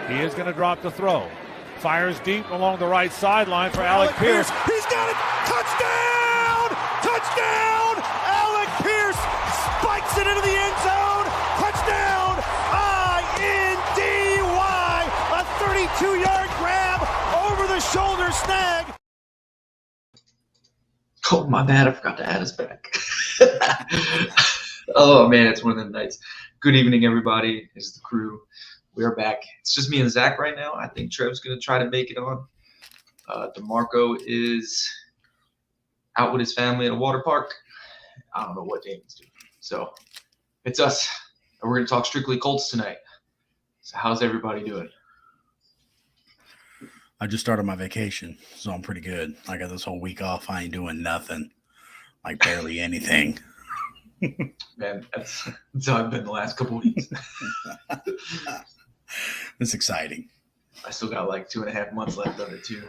He is going to drop the throw. Fires deep along the right sideline for Alec Pierce. He's got it! Touchdown! Touchdown! Alec Pierce spikes it into the end zone! Touchdown! I-N-D-Y! A 32-yard grab over the shoulder snag! Oh, my bad. I forgot to add us back. Oh, man, it's one of them nights. Good evening, everybody. It's the crew. We are back. It's just me and Zach right now. I think Trev's going to try to make it on. DeMarco is out with his family at a water park. I don't know what Damon's doing. So it's us. And we're going to talk strictly Colts tonight. So how's everybody doing? I just started my vacation, so I'm pretty good. I got this whole week off. I ain't doing nothing, like barely anything. Man, that's how I've been the last couple weeks. It's exciting. I still got like 2.5 months left of it, too.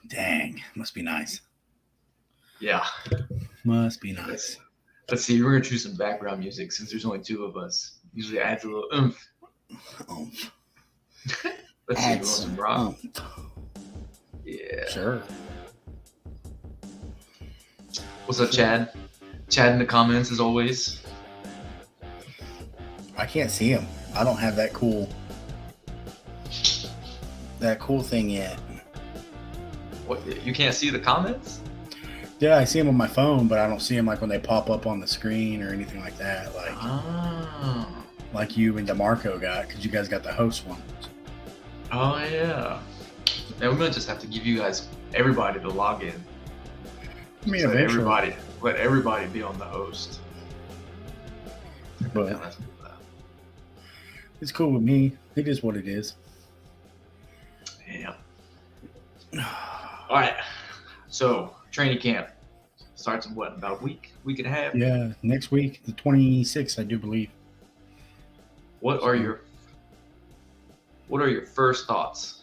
Dang, must be nice. Yeah. Must be nice. Let's see. We're going to choose some background music since there's only two of us. Usually adds a little oomph. Let's see. You want some rock? Yeah. Sure. What's up, Chad? Chad in the comments, as always. I can't see him. I don't have that cool thing yet. What? You can't see the comments? Yeah, I see him on my phone, but I don't see him like when they pop up on the screen or anything like that. Like you and DeMarco got, because you guys got the host one. Oh, yeah. And we might just have to give you guys, everybody, to log in. I mean, Let eventually. let everybody be on the host. But it's cool with me. It is what it is. Yeah. All right. So, training camp starts in what, about a week and a half? Yeah, next week, the 26th, I do believe. What are your first thoughts?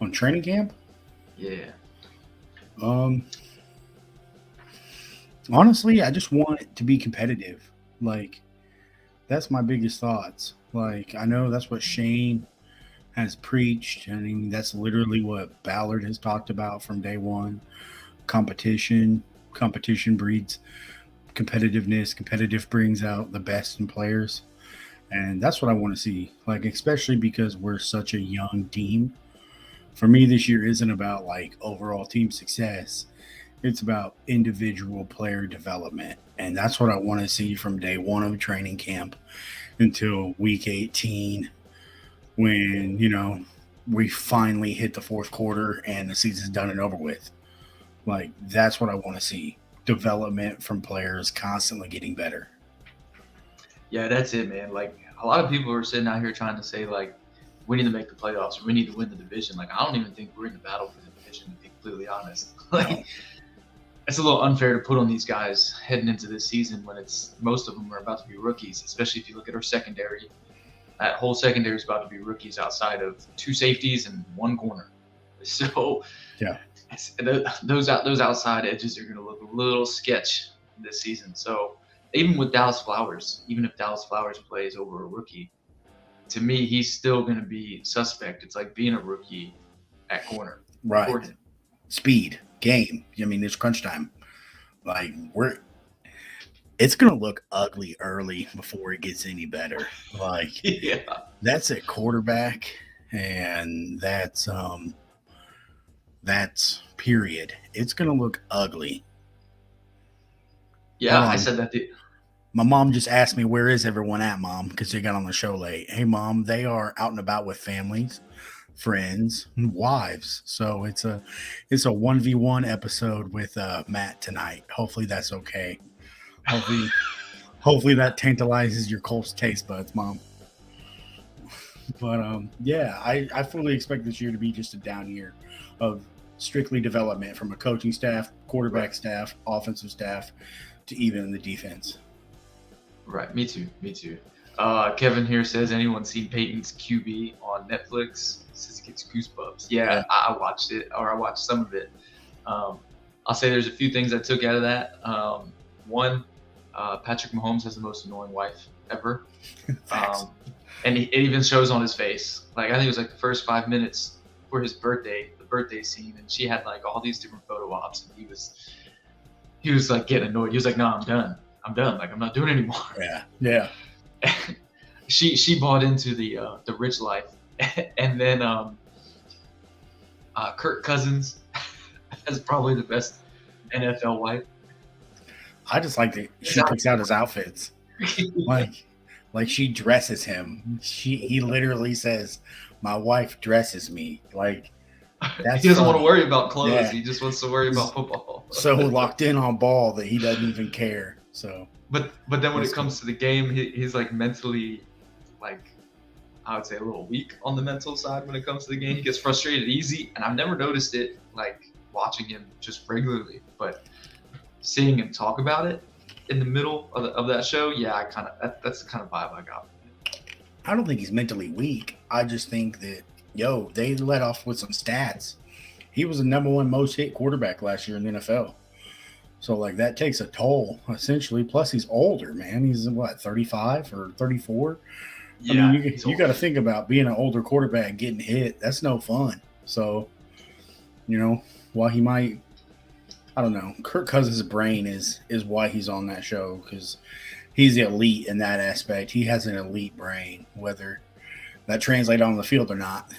On training camp? Yeah. Honestly, I just want it to be competitive. Like, that's my biggest thoughts. Like, I know that's what Shane has preached. I mean, that's literally what Ballard has talked about from day one. Competition breeds competitiveness. Competitive brings out the best in players. And that's what I want to see. Like, especially because we're such a young team. For me, this year isn't about like overall team success. It's about individual player development. And that's what I want to see from day one of training camp until week 18, when, we finally hit the fourth quarter and the season's done and over with. Like, that's what I want to see. Development from players constantly getting better. Yeah, that's it, man. Like, a lot of people are sitting out here trying to say, like, we need to make the playoffs, or we need to win the division. Like, I don't even think we're in the battle for the division, to be completely honest. Like, it's a little unfair to put on these guys heading into this season when most of them are about to be rookies, especially if you look at our secondary. That whole secondary is about to be rookies outside of 2 safeties and 1 corner. So, yeah, those outside edges are going to look a little sketch this season. So, even with Dallas Flowers, even if Dallas Flowers plays over a rookie, to me, he's still going to be suspect. It's like being a rookie at corner. Right. Speed, game. I mean, it's crunch time. Like, it's going to look ugly early before it gets any better. Like, yeah, that's at quarterback, and that's period. It's going to look ugly. Yeah, I said that. My mom just asked me, where is everyone at, Mom? Because they got on the show late. Hey, Mom, they are out and about with families, friends, and wives. So it's a 1v1 episode with Matt tonight. Hopefully that's okay. Hopefully that tantalizes your Colts taste buds, Mom. But yeah, I fully expect this year to be just a down year of strictly development from a coaching staff, quarterback staff, offensive staff, to even the defense. Right, me too. Kevin here says, anyone seen Peyton's QB on Netflix? Says he gets goosebumps. Yeah. I watched it, or I watched some of it. I'll say there's a few things I took out of that. One, Patrick Mahomes has the most annoying wife ever. And it even shows on his face. Like I think it was like the first 5 minutes for his birthday, the birthday scene, and she had like all these different photo ops, and he was like getting annoyed. He was like, "No, I'm done. Like I'm not doing it anymore." Yeah. She bought into the rich life, and then Kirk Cousins has probably the best NFL wife. I just like that she picks out his outfits. Like she dresses him. He literally says, "My wife dresses me." Like that's he doesn't want to funny. worry about clothes. Yeah. He just wants to worry about football. So locked in on ball that he doesn't even care. So But then when That's it comes to the game, he's like mentally, like I would say a little weak on the mental side when it comes to the game. He gets frustrated easy, and I've never noticed it like watching him just regularly, but seeing him talk about it in the middle of that show, yeah, that's the kind of vibe I got. I don't think he's mentally weak. I just think that they let off with some stats. He was the number one most hit quarterback last year in the NFL. So like that takes a toll essentially. Plus he's older, man. He's what, 35 or 34? Yeah, I mean, you got to think about being an older quarterback getting hit. That's no fun. So, while he might, I don't know, Kirk Cousins' brain is why he's on that show, because he's elite in that aspect. He has an elite brain, whether that translates on the field or not.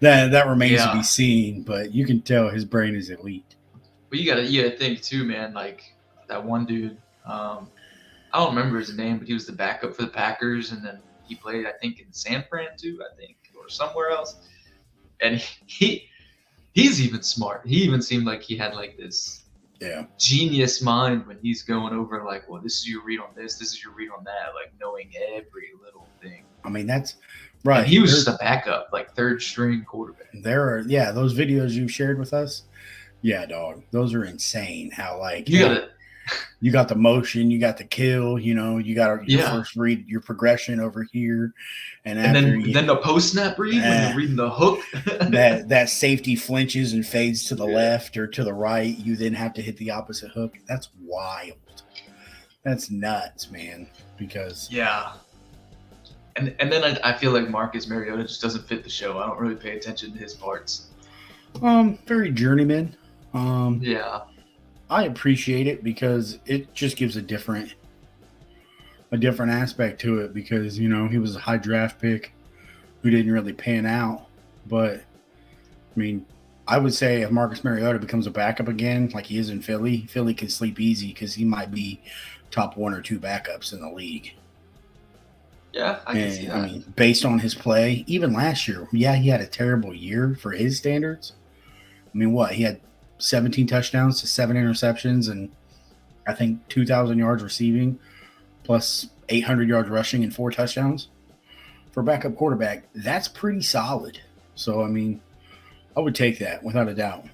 that remains to be seen, but you can tell his brain is elite. But you gotta think too, man. Like that one dude, I don't remember his name, but he was the backup for the Packers, and then he played, I think, in San Fran too, or somewhere else. And he's even smart. He even seemed like he had like this genius mind when he's going over like, well, this is your read on this is your read on that, like knowing every little thing. I mean, that's right. And he was just a backup, like third string quarterback. There are those videos you shared with us. Yeah, dog. Those are insane. How like you got the motion, you got the kill, you got your first read, your progression over here, and then the post snap read when you're reading the hook. that safety flinches and fades to the left or to the right. You then have to hit the opposite hook. That's wild. That's nuts, man. Because and then I feel like Marcus Mariota just doesn't fit the show. I don't really pay attention to his parts. Very journeyman. I appreciate it because it just gives a different aspect to it, because he was a high draft pick who didn't really pan out. But I mean, I would say if Marcus Mariota becomes a backup again, like he is in Philly can sleep easy, because he might be top 1 or 2 backups in the league. Yeah, I can see that. I mean, based on his play, even last year, he had a terrible year for his standards. I mean, he had 17 touchdowns to 7 interceptions, and I think 2,000 yards receiving, plus 800 yards rushing and 4 touchdowns. For a backup quarterback, that's pretty solid. So, I mean, I would take that without a doubt.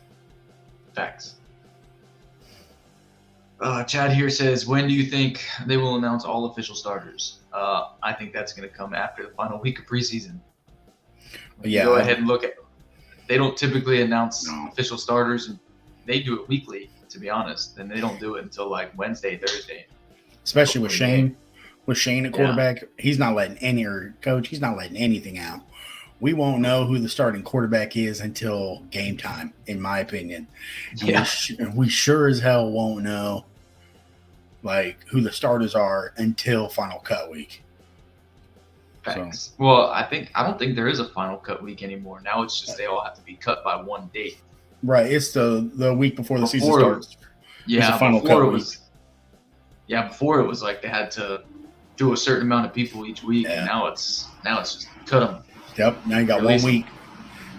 Facts. Chad here says, when do you think they will announce all official starters? I think that's going to come after the final week of preseason. Go ahead and look at. They don't typically announce official starters, and they do it weekly, to be honest. And they don't do it until like Wednesday, Thursday. Especially with Shane. With Shane at quarterback, he's not letting he's not letting anything out. We won't know who the starting quarterback is until game time, in my opinion. And we sure as hell won't know like who the starters are until final cut week. Thanks. So. Well, I don't think there is a final cut week anymore. Now it's just they all have to be cut by one date. Right. It's the week before the season starts. Before it was like they had to do a certain amount of people each week, and now it's just cut them. Yep. Now you got 1 week.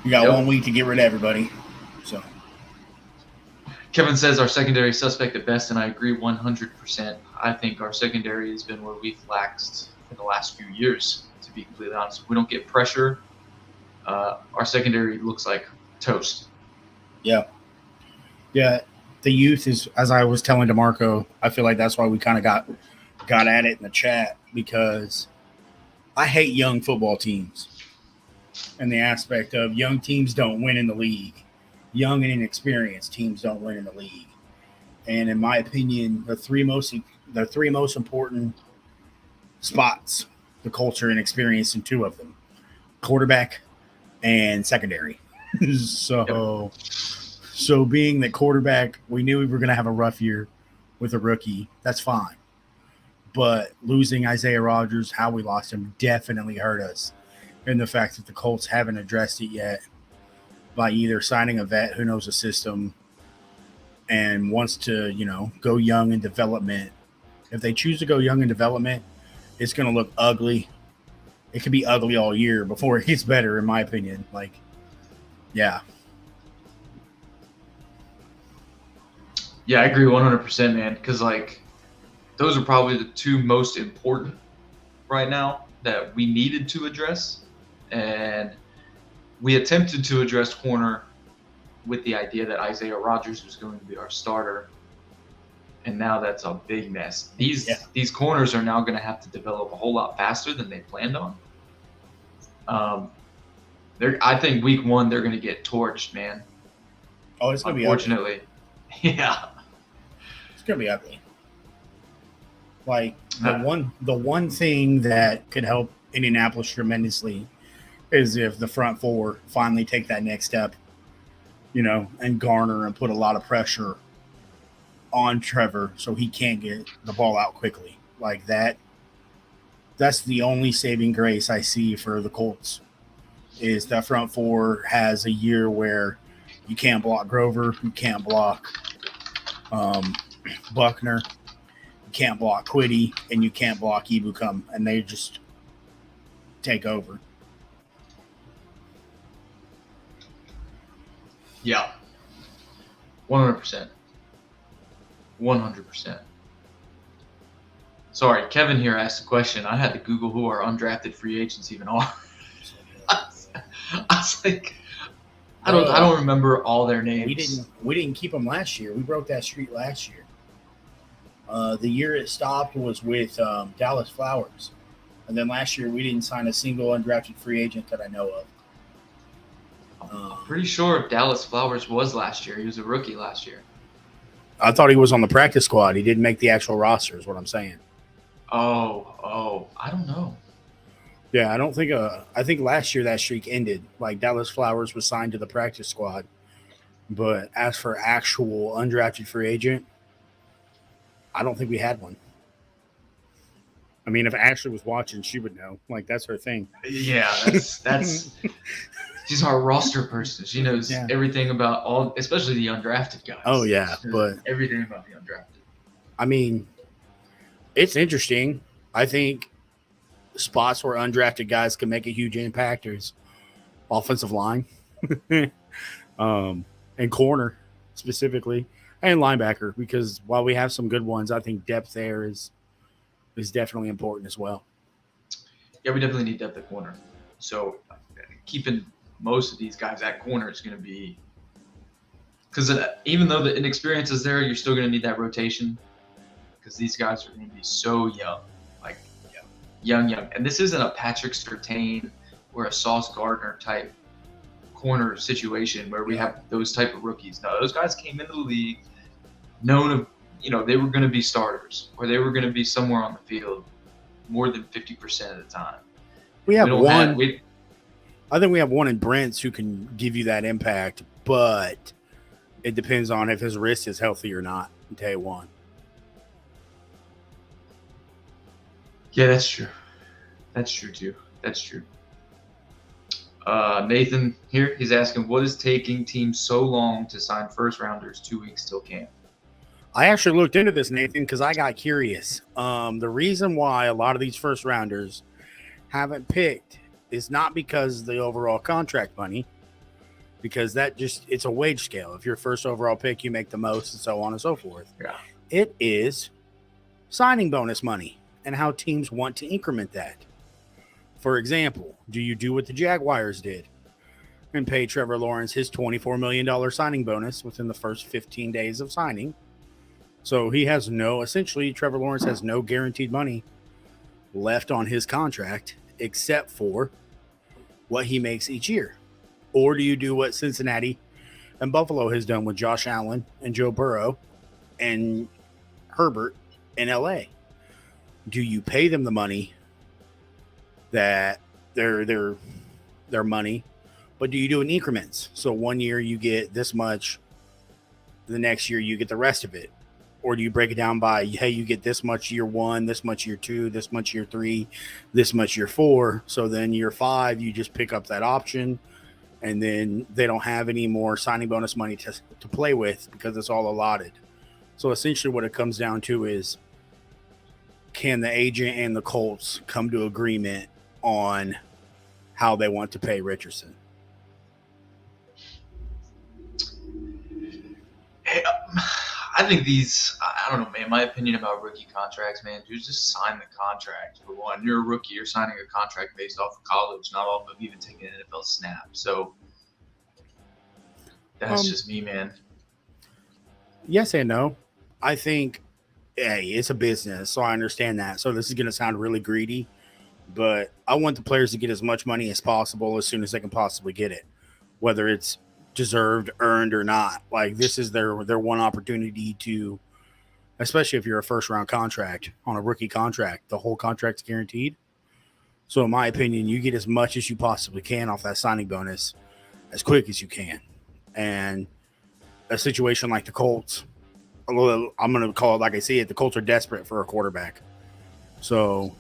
You got 1 week to get rid of everybody. So Kevin says our secondary is suspect at best, and I agree 100%. I think our secondary has been where we've laxed in the last few years, to be completely honest. If we don't get pressure, our secondary looks like toast. Yeah. The youth is, as I was telling DeMarco, I feel like that's why we kind of got at it in the chat, because I hate young football teams, and the aspect of young teams don't win in the league. Young and inexperienced teams don't win in the league. And in my opinion, the three most important spots the Colts are inexperienced in two of them, quarterback and secondary. So being that quarterback, we knew we were going to have a rough year with a rookie. That's fine. But losing Isaiah Rodgers, how we lost him, definitely hurt us. And the fact that the Colts haven't addressed it yet by either signing a vet who knows the system and wants to, go young in development. If they choose to go young in development, it's going to look ugly. It could be ugly all year before it gets better, in my opinion. Yeah. Yeah, I agree 100%, man. Because, those are probably the two most important right now that we needed to address. And we attempted to address corner with the idea that Isaiah Rodgers was going to be our starter. And now that's a big mess. These corners are now going to have to develop a whole lot faster than they planned on. I think week 1 they're going to get torched, man. Oh, it's going to be ugly. Unfortunately. Yeah. It's going to be ugly. The one thing that could help Indianapolis tremendously is if the front four finally take that next step, and garner and put a lot of pressure on Trevor so he can't get the ball out quickly like that. That's the only saving grace I see for the Colts is that front four has a year where you can't block Grover, you can't block Buckner, you can't block Quiddy, and you can't block Ebukam, and they just take over. Yeah. 100%. 100%. Sorry, Kevin here asked a question. I had to Google who our undrafted free agents even are. I was like, I don't remember all their names. We didn't keep them last year. We broke that streak last year. The year it stopped was with Dallas Flowers, and then last year we didn't sign a single undrafted free agent that I know of. I'm pretty sure Dallas Flowers was last year. He was a rookie last year. I thought he was on the practice squad. He didn't make the actual roster is what I'm saying. Oh, I don't know. Yeah, I don't think I think last year that streak ended. Dallas Flowers was signed to the practice squad. But as for actual undrafted free agent, I don't think we had one. I mean, if Ashley was watching, she would know. That's her thing. Yeah, that's she's our roster person. She knows everything about all, especially the undrafted guys. Oh, yeah. But everything about the undrafted. I mean, it's interesting. I think spots where undrafted guys can make a huge impact is offensive line and corner specifically, and linebacker, because while we have some good ones, I think depth there is definitely important as well. Yeah, we definitely need depth at corner. So keeping most of these guys at corner is going to be – because even though the inexperience is there, you're still going to need that rotation because these guys are going to be so young, young. And this isn't a Patrick Surtain or a Sauce Gardner type corner situation where we have those type of rookies. No, those guys came into the league known of, they were going to be starters or they were going to be somewhere on the field more than 50% of the time. We have one. I think we have one in Brents who can give you that impact, but it depends on if his wrist is healthy or not. Day one. Yeah, that's true. That's true too. That's true. Nathan here, he's asking, what is taking teams so long to sign first rounders 2 weeks till camp? I actually looked into this, Nathan, because I got curious. The reason why a lot of these first rounders haven't picked is not because of the overall contract money, because it's a wage scale. If you're first overall pick, you make the most and so on and so forth. Yeah. It is signing bonus money and how teams want to increment that. For example, do you do what the Jaguars did and pay Trevor Lawrence his $24 million signing bonus within the first 15 days of signing? So essentially Trevor Lawrence has no guaranteed money left on his contract except for what he makes each year. Or do you do what Cincinnati and Buffalo has done with Josh Allen and Joe Burrow and Herbert in LA? Do you pay them the money that their money, but do you do it in increments? So 1 year you get this much, the next year you get the rest of it, or do you break it down by, hey, you get this much year 1, this much year 2, this much year 3, this much year 4, so then year 5 you just pick up that option, and then they don't have any more signing bonus money to play with because it's all allotted. So essentially what it comes down to is, can the agent and the Colts come to agreement on how they want to pay Richardson? Hey, I think I don't know, man. My opinion about rookie contracts, man, dude, just sign the contract. For one, you're a rookie, you're signing a contract based off of college, not off of even taking an NFL snap. So that's just me, man. Yes and no. I think, hey, it's a business, so I understand that. So this is going to sound really greedy, but I want the players to get as much money as possible as soon as they can possibly get it, whether it's deserved, earned, or not. Like, this is their one opportunity to, especially if you're a first-round contract on a rookie contract, the whole contract's guaranteed. So in my opinion, you get as much as you possibly can off that signing bonus as quick as you can. And a situation like the Colts, I'm going to call it like I see it, the Colts are desperate for a quarterback. So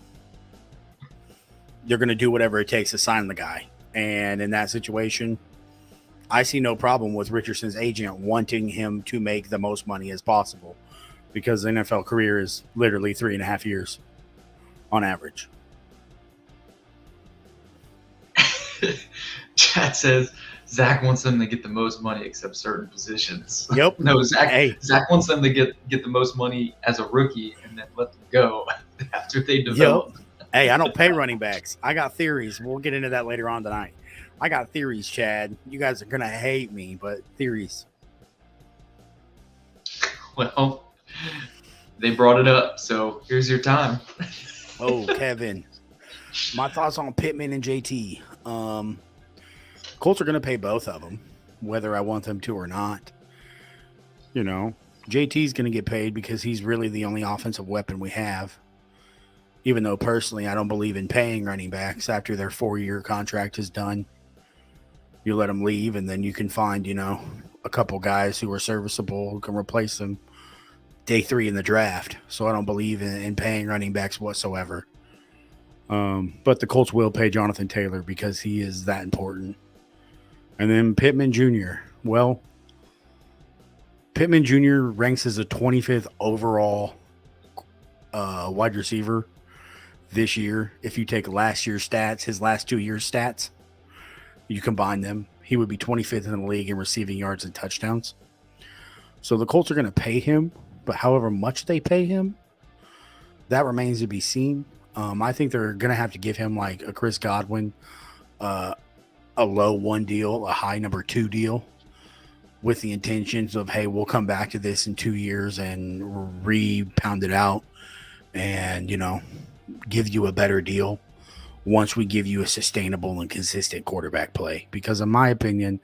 they're going to do whatever it takes to sign the guy. And in that situation, I see no problem with Richardson's agent wanting him to make the most money as possible, because the NFL career is literally 3.5 years on average. Chat says Zach wants them to get the most money except certain positions. Yep. No, Zach wants them to get the most money as a rookie and then let them go after they develop. Yep. Hey, I don't pay running backs. I got theories. We'll get into that later on tonight. I got theories, Chad. You guys are going to hate me, but theories. Well, they brought it up, so here's your time. Oh, Kevin. My thoughts on Pittman and JT. Colts are going to pay both of them, whether I want them to or not. You know, JT's going to get paid because he's really the only offensive weapon we have. Even though personally, I don't believe in paying running backs after their 4-year contract is done. You let them leave, and then you can find, a couple guys who are serviceable who can replace them day 3 in the draft. So I don't believe in paying running backs whatsoever. But the Colts will pay Jonathan Taylor because he is that important. And then Pittman Jr. Well, Pittman Jr. ranks as a 25th overall wide receiver this year. If you take last year's stats, his last 2 years' stats, you combine them, he would be 25th in the league in receiving yards and touchdowns. So the Colts are going to pay him, but however much they pay him, that remains to be seen. I think they're going to have to give him like a Chris Godwin, a low 1 deal, a high number 2 deal, with the intentions of, hey, we'll come back to this in 2 years and re-pound it out and, give you a better deal once we give you a sustainable and consistent quarterback play. Because in my opinion,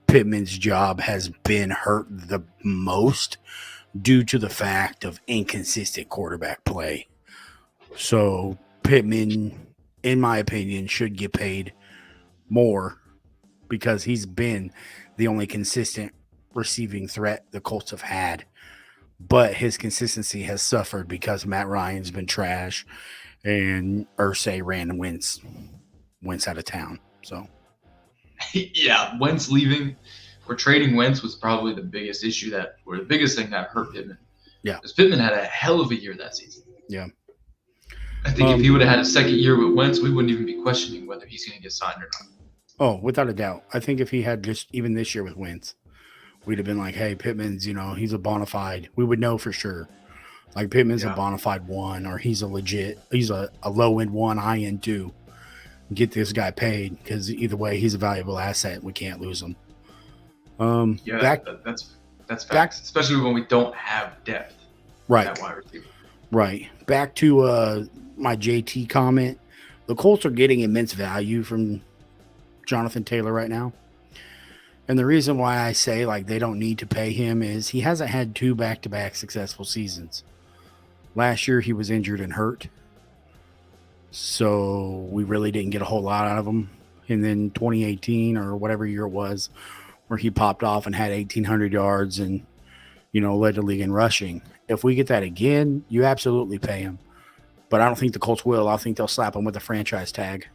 Pittman's job has been hurt the most due to the fact of inconsistent quarterback play. So Pittman, in my opinion, should get paid more because he's been the only consistent receiving threat the Colts have had. But his consistency has suffered because Matt Ryan's been trash and Irsay ran Wentz out of town. So, yeah, Wentz leaving or trading Wentz was probably the biggest the biggest thing that hurt Pittman. Yeah, because Pittman had a hell of a year that season. Yeah, I think if he would have had a second year with Wentz, we wouldn't even be questioning whether he's going to get signed or not. Oh, without a doubt. I think if he had just even this year with Wentz, we'd have been like, hey, Pittman's, he's a bona fide. We would know for sure. Like Pittman's a bona fide 1, or he's a low end 1, high end 2. Get this guy paid because either way, he's a valuable asset. We can't lose him. That's facts, especially when we don't have depth. Right. At wide receiver. Right. Back to my JT comment. The Colts are getting immense value from Jonathan Taylor right now. And the reason why I say like they don't need to pay him is he hasn't had 2 back-to-back successful seasons. Last year he was injured and hurt. So we really didn't get a whole lot out of him. And then 2018 or whatever year it was, where he popped off and had 1,800 yards and, led the league in rushing. If we get that again, you absolutely pay him. But I don't think the Colts will. I think they'll slap him with a franchise tag.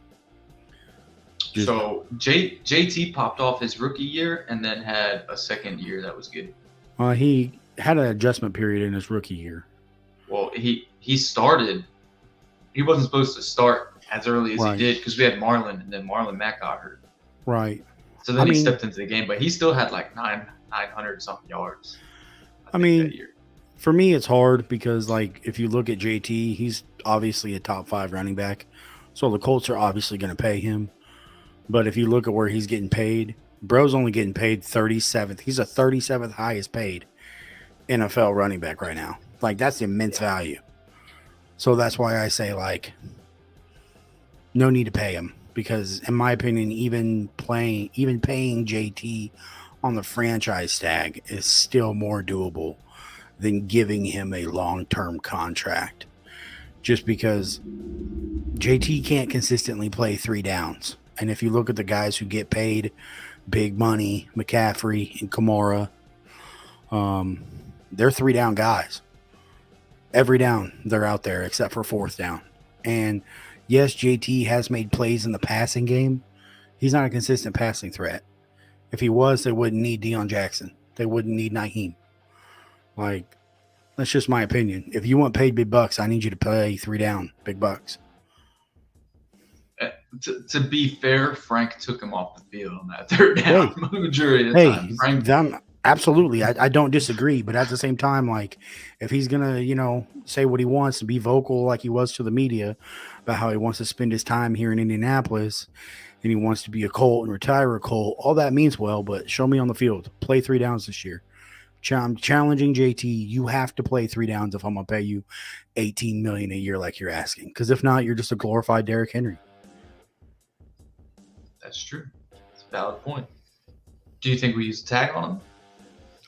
So JT popped off his rookie year and then had a second year that was good. He had an adjustment period in his rookie year. Well, he started. He wasn't supposed to start as early as he did because we had Marlon, and then Marlon Mack got hurt. Right. So then he stepped into the game, but he still had like 900 something yards. That year. For me, it's hard because, like, if you look at JT, he's obviously a top 5 running back. So the Colts are obviously going to pay him. But if you look at where he's getting paid, bro's only getting paid 37th. He's a 37th highest paid NFL running back right now. Like, that's immense value. So that's why I say, like, no need to pay him. Because, in my opinion, even paying JT on the franchise tag is still more doable than giving him a long-term contract. Just because JT can't consistently play 3 downs. And if you look at the guys who get paid big money, McCaffrey and Kamara, they're 3 down guys. Every down they're out there except for 4th down. And yes, JT has made plays in the passing game. He's not a consistent passing threat. If he was, they wouldn't need Deion Jackson. They wouldn't need Naheem. Like, that's just my opinion. If you want paid big bucks, I need you to play 3 down big bucks. To be fair, Frank took him off the field on that 3rd down majority of the time. Frank, absolutely. I don't disagree. But at the same time, like, if he's going to, say what he wants and be vocal like he was to the media about how he wants to spend his time here in Indianapolis and he wants to be a Colt and retire a Colt, all that means well, but show me on the field. Play 3 downs this year. I'm challenging JT. You have to play 3 downs if I'm going to pay you $18 million a year like you're asking. Because if not, you're just a glorified Derrick Henry. That's true. It's a valid point. Do you think we use a tag on him?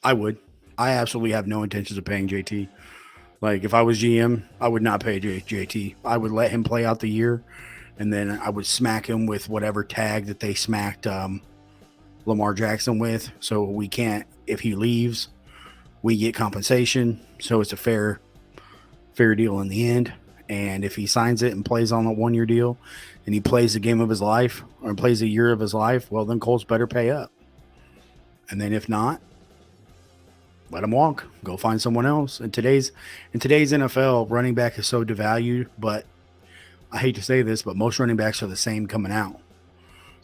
I would. I absolutely have no intentions of paying JT. Like, if I was GM, I would not pay JT. I would let him play out the year, and then I would smack him with whatever tag that they smacked Lamar Jackson with. So we can't, if he leaves, we get compensation. So it's a fair deal in the end. And if he signs it and plays on a 1-year deal and he plays the game of his life or plays a year of his life, well, then Colts better pay up. And then if not, let him walk. Go find someone else. In today's NFL, running back is so devalued, but I hate to say this, but most running backs are the same coming out.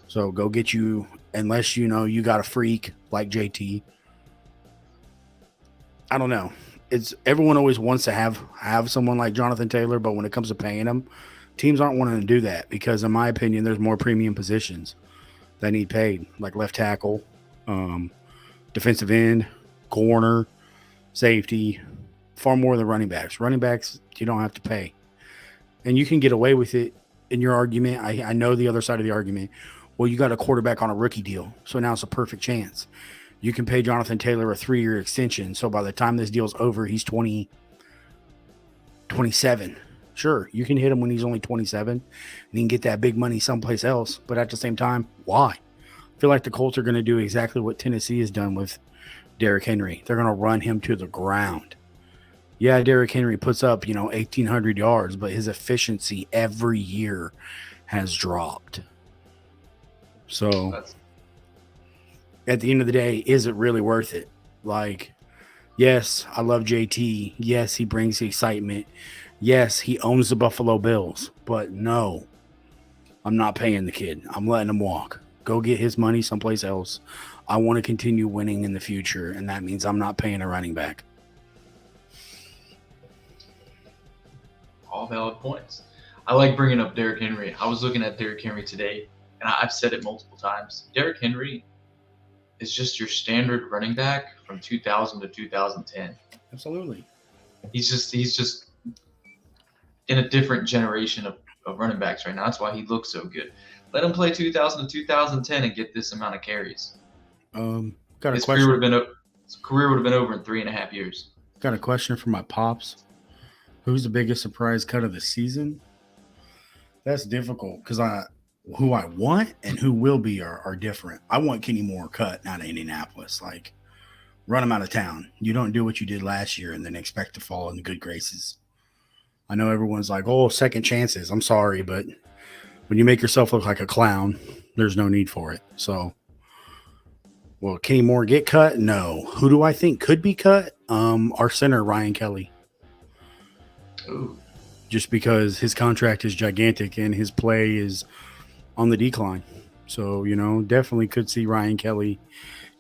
So go get you, unless you got a freak like JT. I don't know. It's everyone always wants to have someone like Jonathan Taylor, but when it comes to paying him, teams aren't wanting to do that because, in my opinion, there's more premium positions that need paid, like left tackle, defensive end, corner, safety, far more than running backs. Running backs, you don't have to pay. And you can get away with it in your argument. I know the other side of the argument. Well, you got a quarterback on a rookie deal, so now it's a perfect chance. You can pay Jonathan Taylor a 3-year extension, so by the time this deal's over, he's 27. Sure, you can hit him when he's only 27, and you can get that big money someplace else. But at the same time, why? I feel like the Colts are going to do exactly what Tennessee has done with Derrick Henry. They're going to run him to the ground. Yeah, Derrick Henry puts up, 1,800 yards, but his efficiency every year has dropped. So at the end of the day, is it really worth it? Like, yes, I love JT. Yes, he brings the excitement. Yes, he owns the Buffalo Bills. But no, I'm not paying the kid. I'm letting him walk. Go get his money someplace else. I want to continue winning in the future, and that means I'm not paying a running back. All valid points. I like bringing up Derrick Henry. I was looking at Derrick Henry today, and I've said it multiple times. Derrick Henry is just your standard running back from 2000 to 2010. Absolutely. He's just in a different generation of running backs right now. That's why he looks so good. Let him play 2000 to 2010 and get this amount of carries. His career would have been over in 3.5 years. Got a question for my pops. Who's the biggest surprise cut of the season? That's difficult because who I want and who will be are different. I want Kenny Moore cut out of Indianapolis. Like, run him out of town. You don't do what you did last year and then expect to fall in the good graces. I know everyone's like, oh, second chances. I'm sorry, but when you make yourself look like a clown, there's no need for it. So, will Kenny Moore get cut? No. Who do I think could be cut? Our center, Ryan Kelly. Ooh. Just because his contract is gigantic and his play is on the decline. So, definitely could see Ryan Kelly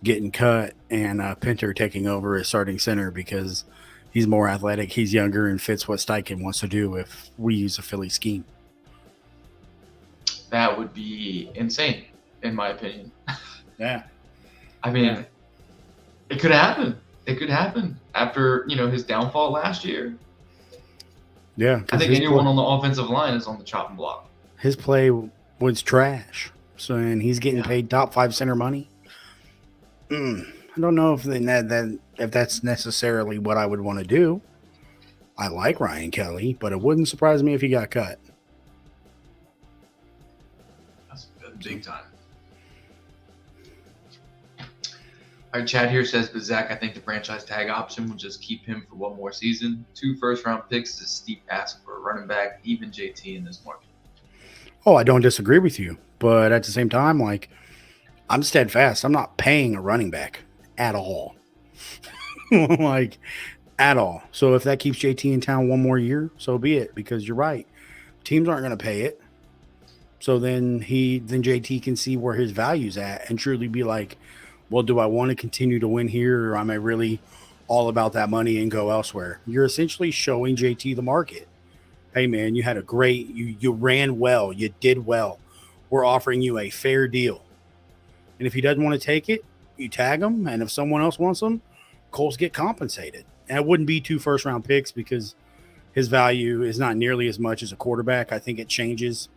getting cut and Pinter taking over as starting center because he's more athletic, he's younger, and fits what Steichen wants to do if we use a Philly scheme. That would be insane, in my opinion. Yeah. I mean, It could happen. It could happen after, his downfall last year. Yeah. I think anyone on the offensive line is on the chopping block. His play was trash. So, and he's getting paid top 5 center money. I don't know if that's necessarily what I would want to do. I like Ryan Kelly, but it wouldn't surprise me if he got cut. That's big time. All right, Chad here says, but Zach, I think the franchise tag option will just keep him for one more season. 2 first-round picks is a steep ask for a running back, even JT in this market. Oh, I don't disagree with you. But at the same time, like, I'm steadfast. I'm not paying a running back at all. Like, at all. So if that keeps JT in town one more year, so be it. Because you're right. Teams aren't going to pay it. So then JT can see where his value's at and truly be like, well, do I want to continue to win here, or am I really all about that money and go elsewhere? You're essentially showing JT the market. Hey, man, you had a great – you ran well. You did well. We're offering you a fair deal. And if he doesn't want to take it, you tag him. And if someone else wants him, Colts get compensated. And it wouldn't be 2 first-round picks because his value is not nearly as much as a quarterback. I think it changes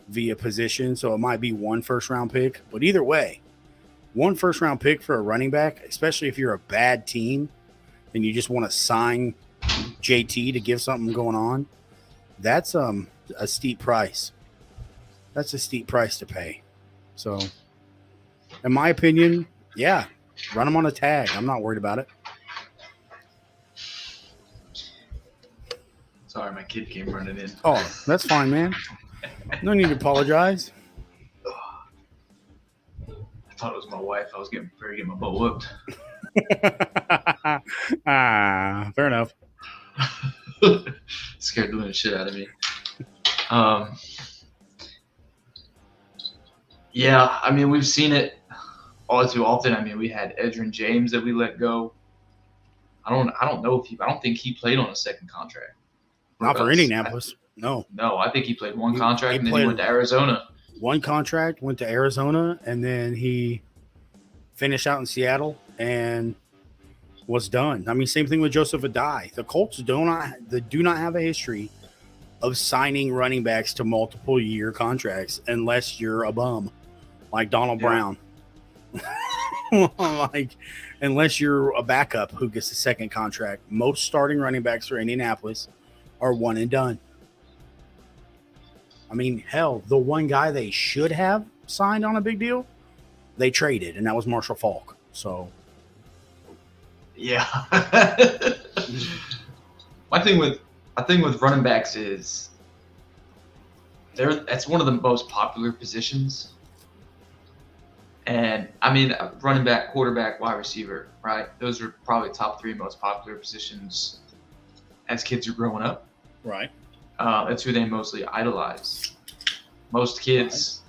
via position, so it might be 1 first-round pick. But either way, 1 first-round pick for a running back, especially if you're a bad team and you just want to sign JT to give something going on, that's a steep price. That's a steep price to pay. So, in my opinion, yeah, run him on a tag. I'm not worried about it. Sorry, my kid came running in. Oh, that's fine, man. No need to apologize. I thought it was my wife. I was getting prepared to get my butt whooped. Fair enough. Scared the living shit out of me. Yeah, I mean, we've seen it all too often. I mean, we had Edgerrin James that we let go. I don't think he played on a second contract. Not for Indianapolis. No, I think he played one contract he and then he went to Arizona. One contract, went to Arizona, and then he finished out in Seattle and was done. I mean, same thing with Joseph Adai. The Colts do not have a history of signing running backs to multiple year contracts unless you're a bum like Donald Brown. Like, unless you're a backup who gets a second contract. Most starting running backs for Indianapolis are one and done. I mean, hell, the one guy they should have signed on a big deal, they traded, and that was Marshall Faulk. So, yeah. My thing with running backs is that's one of the most popular positions. And I mean, running back, quarterback, wide receiver, right? Those are probably top 3 most popular positions as kids are growing up. right. That's who they mostly idolize. Most kids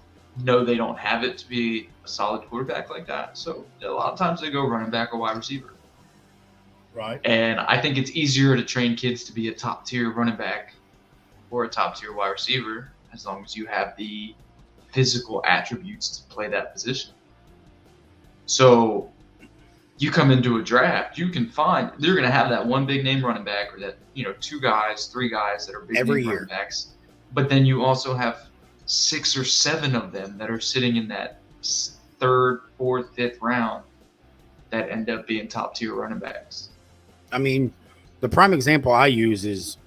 know they don't have it to be a solid quarterback like that. So a lot of times they go running back or wide receiver. Right. And I think it's easier to train kids to be a top-tier running back or a top-tier wide receiver as long as you have the physical attributes to play that position. So you come into a draft, you can find they're going to have that one big name running back or that 2 guys, 3 guys that are big Every name year. running backs. But then you also have 6 or 7 of them that are sitting in that 3rd, 4th, 5th round that end up being top-tier running backs. I mean, the prime example I use is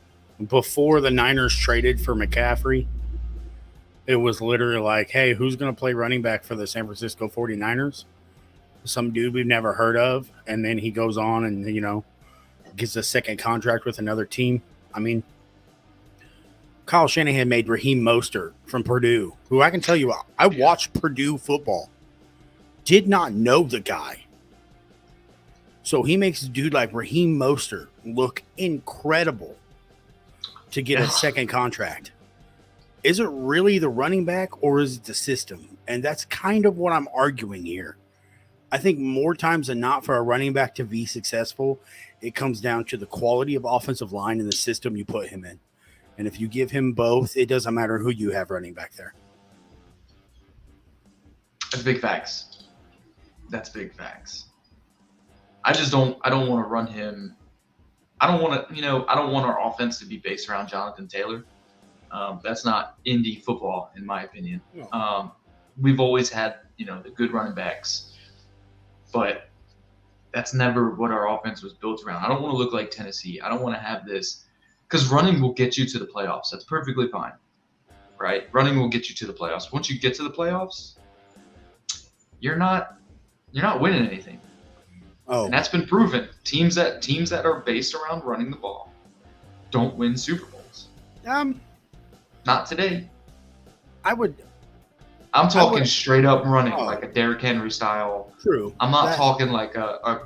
before the Niners traded for McCaffrey, It was literally like, hey, who's going to play running back for the San Francisco 49ers? Some dude we've never heard of. And then he goes on and, gets a second contract with another team. I mean, Kyle Shanahan made Raheem Mostert from Purdue, who I can tell you, I watched Purdue football. Did not know the guy. So he makes a dude like Raheem Mostert look incredible to get a second contract. Is it really the running back or is it the system? And that's kind of what I'm arguing here. I think more times than not for a running back to be successful, it comes down to the quality of offensive line and the system you put him in. And if you give him both, it doesn't matter who you have running back there. That's big facts. That's big facts. I don't want to run him. I don't want our offense to be based around Jonathan Taylor. That's not indie football, in my opinion. No. We've always had, the good running backs, but that's never what our offense was built around. I don't want to look like Tennessee. I don't want to have this, because running will get you to the playoffs. That's perfectly fine, right? Running will get you to the playoffs. Once you get to the playoffs, you're not winning anything. Oh, And that's been proven. Teams that are based around running the ball don't win Super Bowls. Not today. I'm talking straight up running, like a Derrick Henry style. True. I'm not talking like a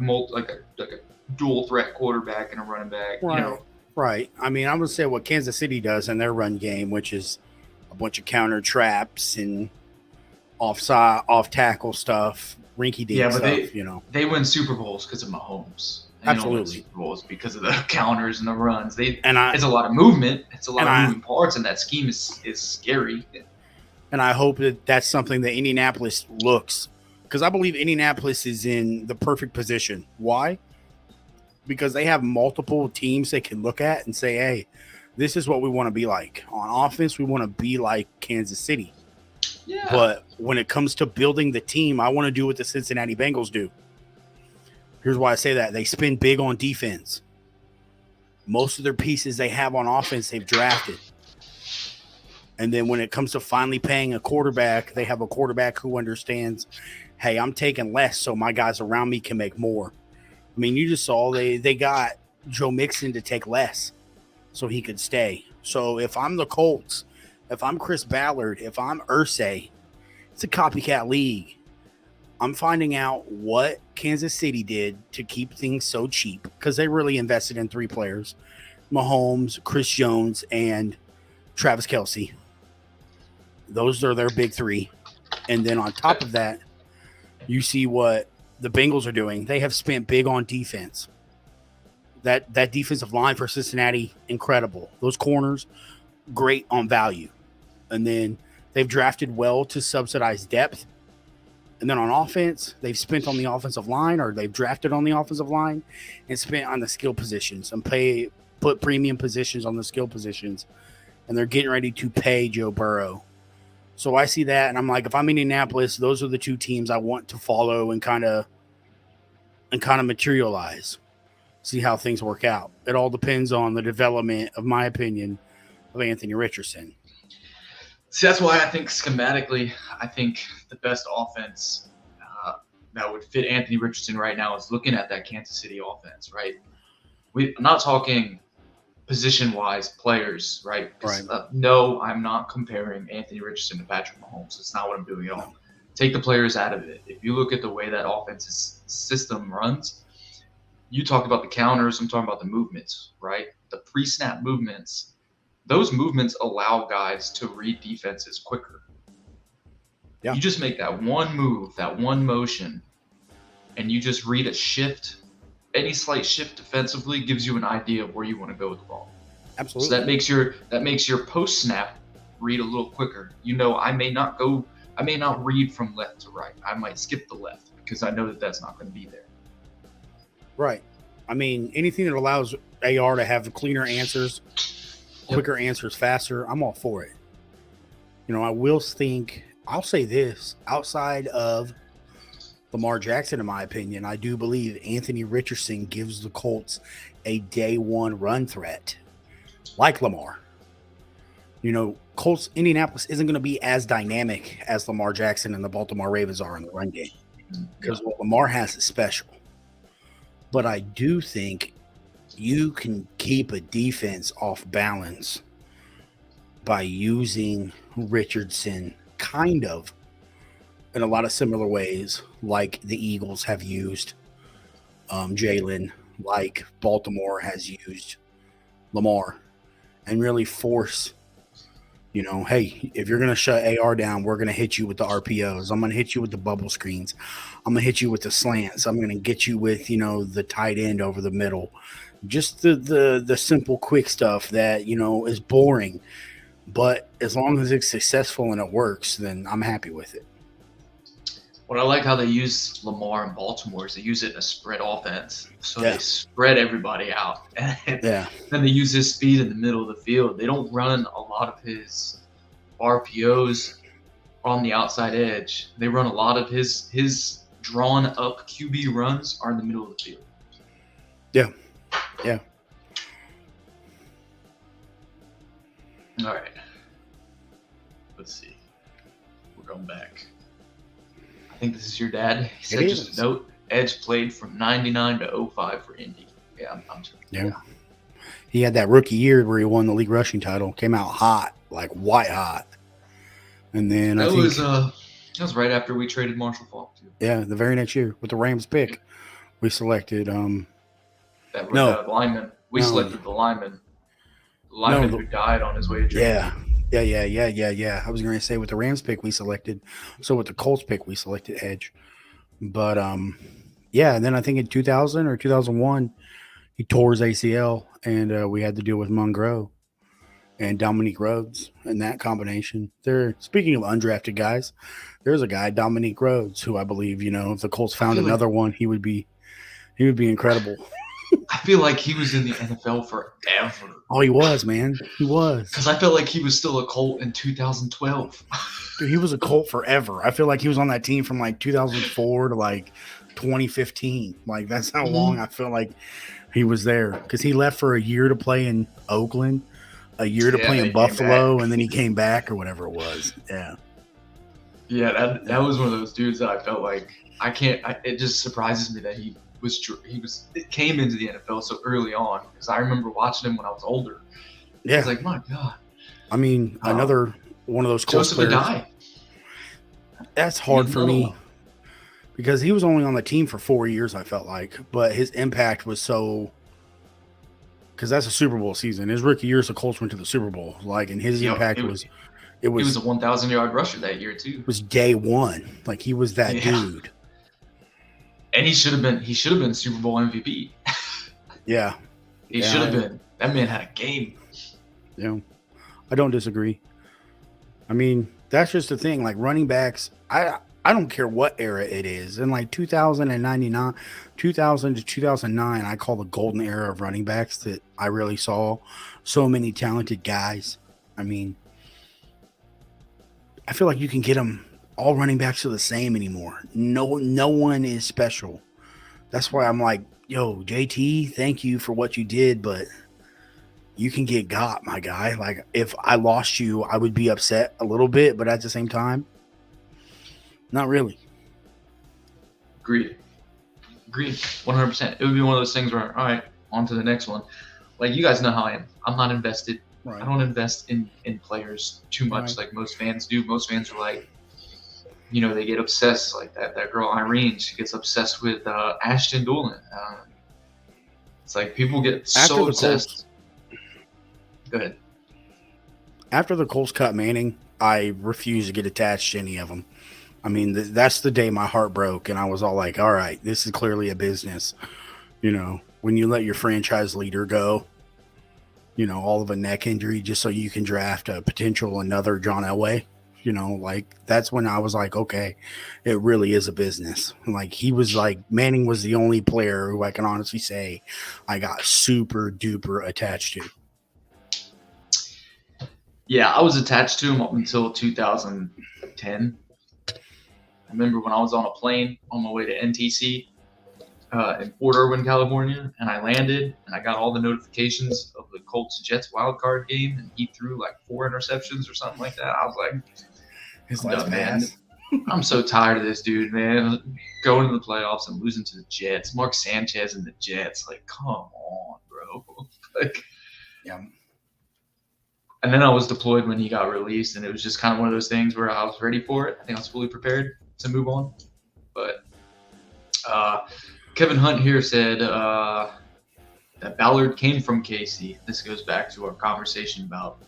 dual threat quarterback and a running back. Right. Right. I mean, I'm going to say what Kansas City does in their run game, which is a bunch of counter traps and off tackle stuff, rinky-dink stuff, They win Super Bowls because of Mahomes. Absolutely. Don't win Super Bowls because of the counters and the runs. It's a lot of movement. It's a lot of moving parts, and that scheme is scary. And I hope that that's something that Indianapolis looks, because I believe Indianapolis is in the perfect position. Why? Because they have multiple teams they can look at and say, hey, this is what we want to be like. On offense, we want to be like Kansas City. Yeah. But when it comes to building the team, I want to do what the Cincinnati Bengals do. Here's why I say that. They spend big on defense. Most of their pieces they have on offense, they've drafted. And then when it comes to finally paying a quarterback, they have a quarterback who understands, hey, I'm taking less so my guys around me can make more. I mean, you just saw they got Joe Mixon to take less so he could stay. So if I'm the Colts, if I'm Chris Ballard, if I'm Irsay, it's a copycat league. I'm finding out what Kansas City did to keep things so cheap, because they really invested in 3 players, Mahomes, Chris Jones, and Travis Kelce. Those are their big 3. And then on top of that, you see what the Bengals are doing. They have spent big on defense. That defensive line for Cincinnati, incredible. Those corners, great on value. And then they've drafted well to subsidize depth. And then on offense, they've spent on the offensive line, or they've drafted on the offensive line and spent on the skill positions and put premium positions on the skill positions. And they're getting ready to pay Joe Burrow. So I see that, and I'm like, if I'm Indianapolis, those are the 2 teams I want to follow and kind of materialize, see how things work out. It all depends on the development, of my opinion, of Anthony Richardson. See, that's why I think schematically, the best offense that would fit Anthony Richardson right now is looking at that Kansas City offense, right? I'm not talking position-wise players, right? Right. No, I'm not comparing Anthony Richardson to Patrick Mahomes. That's not what I'm doing at all. No. Take the players out of it. If you look at the way that offense's system runs, you talk about the counters, I'm talking about the movements, right? The pre-snap movements. Those movements allow guys to read defenses quicker. Yeah. You just make that one move, that one motion, and you just read a shift. Any slight shift defensively gives you an idea of where you want to go with the ball. Absolutely. So that makes your post snap read a little quicker. I may not read from left to right. I might skip the left because I know that that's not going to be there. Right. I mean, anything that allows AR to have cleaner answers, quicker answers, faster, I'm all for it. I'll say this, outside of Lamar Jackson, in my opinion, I do believe Anthony Richardson gives the Colts a day 1 run threat, like Lamar. Indianapolis isn't going to be as dynamic as Lamar Jackson and the Baltimore Ravens are in the run game because what Lamar has is special. But I do think you can keep a defense off balance by using Richardson kind of in a lot of similar ways, like the Eagles have used Jalen, like Baltimore has used Lamar, and really force, hey, if you're going to shut AR down, we're going to hit you with the RPOs. I'm going to hit you with the bubble screens. I'm going to hit you with the slants. I'm going to get you with, the tight end over the middle. Just the simple, quick stuff that, is boring. But as long as it's successful and it works, then I'm happy with it. What I like how they use Lamar in Baltimore is they use it in a spread offense. So Yeah. they spread everybody out. And Yeah. then they use his speed in the middle of the field. They don't run a lot of his RPOs on the outside edge. They run a lot of his drawn up QB runs are in the middle of the field. Yeah. Yeah. All right. Let's see. We're going back. I think this is your dad. He said just is. a note. Edge played from 99 to 05 for Indy. Yeah, Yeah. He had that rookie year where he won the league rushing title. Came out hot, like white hot. And then That was right after we traded Marshall Faulk too. Yeah, the very next year with the Rams pick, we selected That No. lineman. We No. selected the lineman. The lineman No, who died on his way to training. Yeah. I was going to say with the Rams pick we selected, so with the Colts pick we selected edge. But yeah, and then I think in 2000 or 2001 he tore his ACL and we had to deal with Monroe and Dominique Rhodes and that combination. There, speaking of undrafted guys, there's a guy, Dominique Rhodes, who I believe, if the Colts found another one, he would be incredible. I feel like he was in the NFL forever. Oh, he was, man. He was. Because I felt like he was still a Colt in 2012. Dude, he was a Colt forever. I feel like he was on that team from like 2004 to like 2015. Like that's how long I feel like he was there. Because he left for a year to play in Oakland, a year to play in Buffalo, and then he came back or whatever it was. Yeah. Yeah, that was one of those dudes that I felt like it just surprises me that it came into the NFL so early on because I remember watching him when I was older. Yeah. I was like, my God. I mean, another one of those Colts Joseph players. Adai. That's hard for me because he was only on the team for 4 years, I felt like, but his impact was so. Because that's a Super Bowl season. His rookie year, the Colts went to the Super Bowl. Like, and his impact was. It He was a 1,000-yard rusher that year too. It was day one. Like he was that dude. And he should have been Super Bowl MVP. Yeah. He should have been. That man had a game. Yeah. I don't disagree. I mean, that's just the thing. Like running backs, I don't care what era it is. In like 2000 to 2009, I call the golden era of running backs that I really saw so many talented guys. I mean, I feel like you can get them. All running backs are the same anymore. No one is special. That's why I'm like, yo, JT, thank you for what you did, but you can get got, my guy. Like, if I lost you, I would be upset a little bit, but at the same time, not really. Agreed. 100%. It would be one of those things where, all right, on to the next one. Like, you guys know how I am. I'm not invested. Right. I don't invest in players too much Right. like most fans do. Most fans are like, they get obsessed. Like that girl Irene, she gets obsessed with Ashton Doolin. It's like people get so obsessed. Go ahead. After the Colts cut Manning, I refuse to get attached to any of them. I mean, that's the day my heart broke, and I was all like, all right, this is clearly a business. When you let your franchise leader go, all of a neck injury just so you can draft a potential another John Elway. Like that's when I was like, okay, it really is a business. Like he was like Manning was the only player who I can honestly say I got super duper attached to. Yeah, I was attached to him up until 2010. I remember when I was on a plane on my way to NTC, in Port Irwin, California, and I landed and I got all the notifications of the Colts Jets wild card game, and he threw like 4 interceptions or something like that. I was like, His I'm last done, man. pass. I'm so tired of this dude, man. Going to the playoffs and losing to the Jets. Mark Sanchez and the Jets. Like, come on, bro. Like, Yeah. and then I was deployed when he got released, and it was just kind of one of those things where I was ready for it. I think I was fully prepared to move on. But Kevin Hunt here said that Ballard came from KC. This goes back to our conversation about,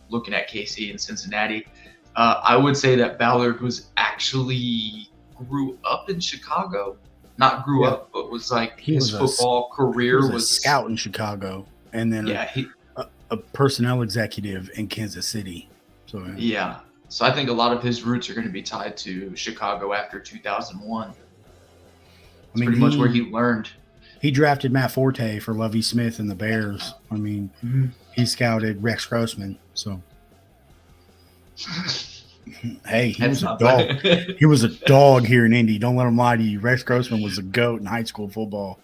looking at KC and Cincinnati. I would say that Ballard was actually grew up in Chicago. Not grew up, but was like his football career was a scout in Chicago, and then a personnel executive in Kansas City. So So I think a lot of his roots are going to be tied to Chicago after 2001. It's pretty much where he learned. He drafted Matt Forte for Lovie Smith and the Bears. I mean, he scouted Rex Grossman. So, hey, he was a dog. He was a dog here in Indy. Don't let him lie to you. Rex Grossman was a GOAT in high school football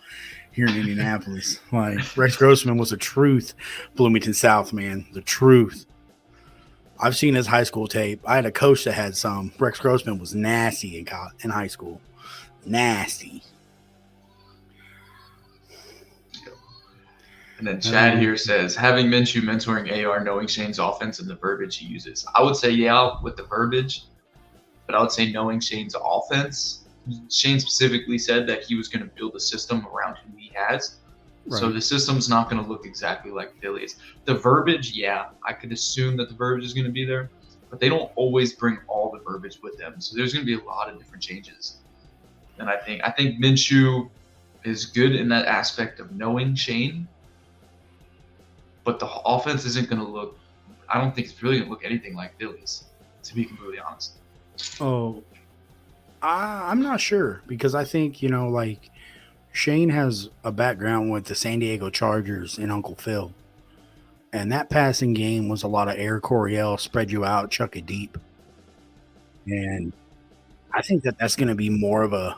here in Indianapolis. Like, Rex Grossman was a truth. Bloomington South, man, the truth. I've seen his high school tape. I had a coach that had some. Rex Grossman was nasty in high school. Nasty. And then Chad here says, having Minshew mentoring AR, knowing Shane's offense and the verbiage he uses. I would say, with the verbiage, but I would say knowing Shane's offense. Shane specifically said that he was going to build a system around who he has. Right. So the system's not going to look exactly like Philly's. The verbiage, I could assume that the verbiage is going to be there, but they don't always bring all the verbiage with them. So there's going to be a lot of different changes. And I think Minshew is good in that aspect of knowing Shane, but the offense isn't going to look – I don't think it's really going to look anything like Philly's, to be completely honest. Oh, I'm not sure because I think, Shane has a background with the San Diego Chargers and Uncle Phil. And that passing game was a lot of Air Coryell, spread you out, chuck it deep. And I think that's going to be more of a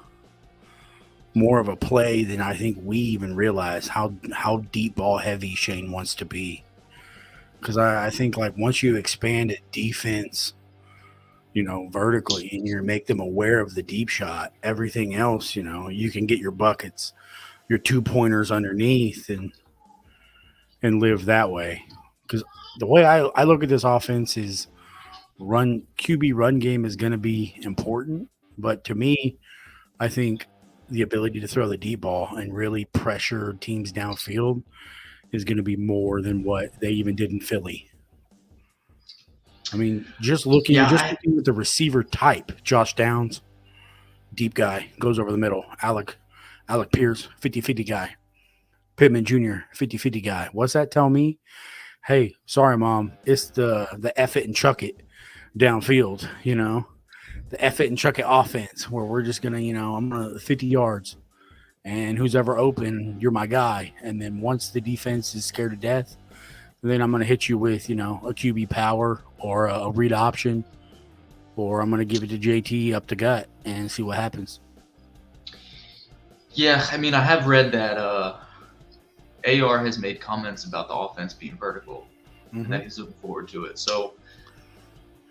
play than I think we even realize how deep ball heavy Shane wants to be. Because I think once you expand it defense, vertically, and you make them aware of the deep shot, everything else, you can get your buckets, your 2-pointers underneath and live that way. Because the way I look at this offense is QB run game is going to be important. But to me, I think the ability to throw the deep ball and really pressure teams downfield is going to be more than what they even did in Philly. I mean, just looking at the receiver type, Josh Downs, deep guy, goes over the middle. Alec Pierce, 50-50 guy. Pittman Jr., 50-50 guy. What's that tell me? Hey, sorry, Mom. It's the F it and chuck it downfield, The F it and chuck it offense where we're just going to, I'm going to 50 yards. And who's ever open, you're my guy. And then once the defense is scared to death, then I'm going to hit you with, a QB power or a read option, or I'm going to give it to JT up the gut and see what happens. Yeah, I mean, I have read that AR has made comments about the offense being vertical, and that he's looking forward to it. So,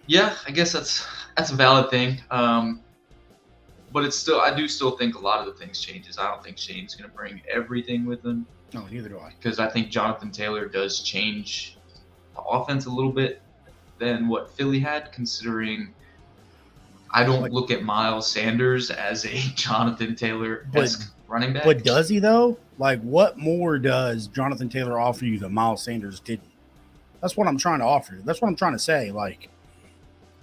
yeah, I guess that's a valid thing. But I do still think a lot of the things changes. I don't think Shane's going to bring everything with him. No, neither do I. Because I think Jonathan Taylor does change the offense a little bit than what Philly had, considering I don't look at Miles Sanders as a Jonathan Taylor-esque running back. But does he, though? What more does Jonathan Taylor offer you that Miles Sanders didn't? That's what I'm trying to offer you. That's what I'm trying to say.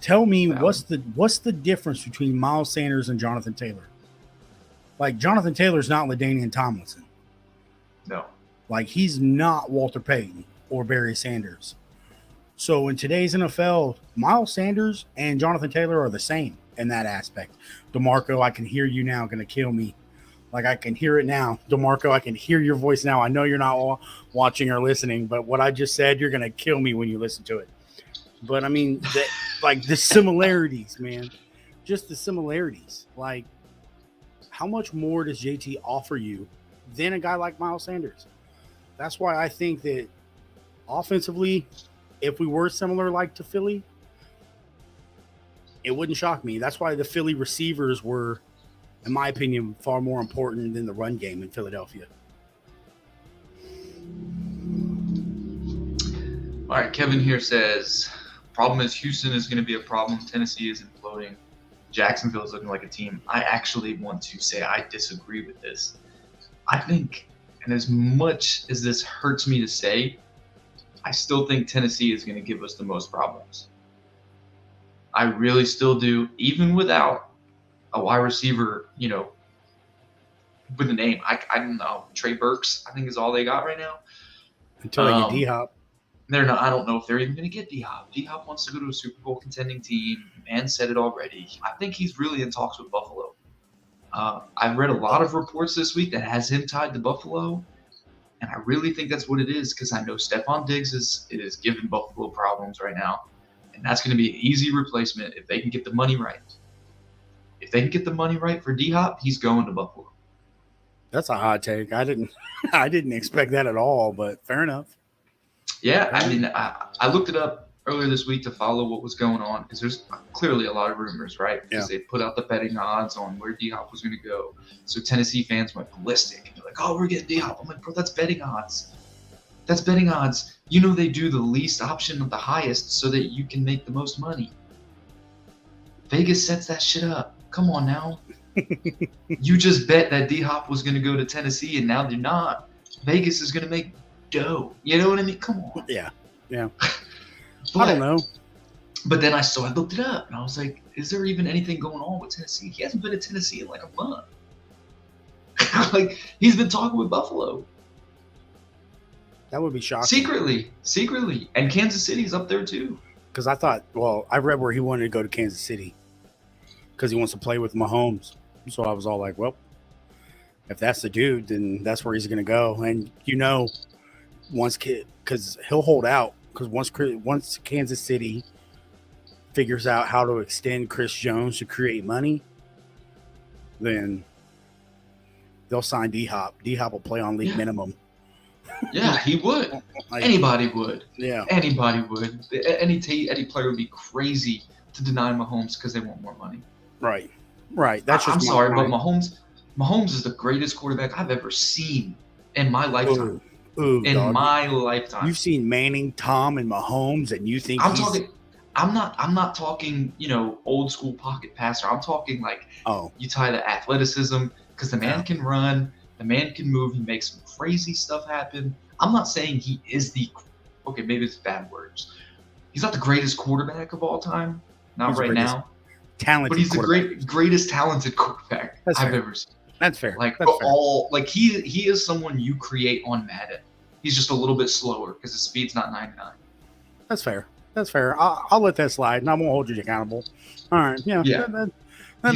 Tell me what's the difference between Miles Sanders and Jonathan Taylor? Jonathan Taylor's not LaDainian Tomlinson. No. He's not Walter Payton or Barry Sanders. So in today's NFL, Miles Sanders and Jonathan Taylor are the same in that aspect. DeMarco, I can hear you now, going to kill me. I can hear it now. DeMarco, I can hear your voice now. I know you're not watching or listening, but what I just said, you're going to kill me when you listen to it. But, I mean, the similarities, man. Just the similarities. how much more does JT offer you than a guy like Miles Sanders? That's why I think that offensively, if we were similar like to Philly, it wouldn't shock me. That's why the Philly receivers were, in my opinion, far more important than the run game in Philadelphia. All right, Kevin here says, problem is Houston is going to be a problem. Tennessee is imploding. Jacksonville is looking like a team. I actually want to say I disagree with this. I think, and as much as this hurts me to say, I still think Tennessee is going to give us the most problems. I really still do, even without a wide receiver, with a name. I don't know. Trey Burks, I think, is all they got right now. Until they get D-Hop. They're not. I don't know if they're even going to get D-Hop. D-Hop wants to go to a Super Bowl contending team. Man said it already. I think he's really in talks with Buffalo. I've read a lot of reports this week that has him tied to Buffalo, and I really think that's what it is because I know Stephon Diggs is giving Buffalo problems right now, and that's going to be an easy replacement if they can get the money right. If they can get the money right for D-Hop, he's going to Buffalo. That's a hot take. I didn't expect that at all, but fair enough. Yeah, I mean, I looked it up earlier this week to follow what was going on because there's clearly a lot of rumors, right? Because they put out the betting odds on where D-Hop was going to go. So Tennessee fans went ballistic. And they're like, oh, we're getting D-Hop. I'm like, bro, that's betting odds. That's betting odds. They do the least option of the highest so that you can make the most money. Vegas sets that shit up. Come on now. You just bet that D-Hop was going to go to Tennessee, and now they're not. Vegas is going to make dough. You know what I mean? Come on. Yeah. I don't know. But then I looked it up, and I was like, is there even anything going on with Tennessee? He hasn't been to Tennessee in like a month. Like, he's been talking with Buffalo. That would be shocking. Secretly. And Kansas City's up there, too. Because I read where he wanted to go to Kansas City because he wants to play with Mahomes. So I was all like, well, if that's the dude, then that's where he's going to go. And, because he'll hold out. Because once Kansas City figures out how to extend Chris Jones to create money, then they'll sign D-Hop. D-Hop will play on league minimum. Yeah, he would. Anybody would. Yeah. Anybody would. Any player would be crazy to deny Mahomes because they want more money. Right. That's just I'm sorry, but Mahomes is the greatest quarterback I've ever seen in my lifetime. My lifetime. You've seen Manning, Tom, and Mahomes, and you think I'm not talking, old school pocket passer. I'm talking like you tie the athleticism because the man can run, the man can move, he makes some crazy stuff happen. I'm not saying he is maybe it's bad words. He's not the greatest quarterback of all time, not right now. Talented, but he's the greatest talented quarterback I've ever seen. That's fair. He is someone you create on Madden. He's just a little bit slower because his speed's not 99. That's fair. I'll let that slide, and I won't hold you accountable. All right. Yeah. He's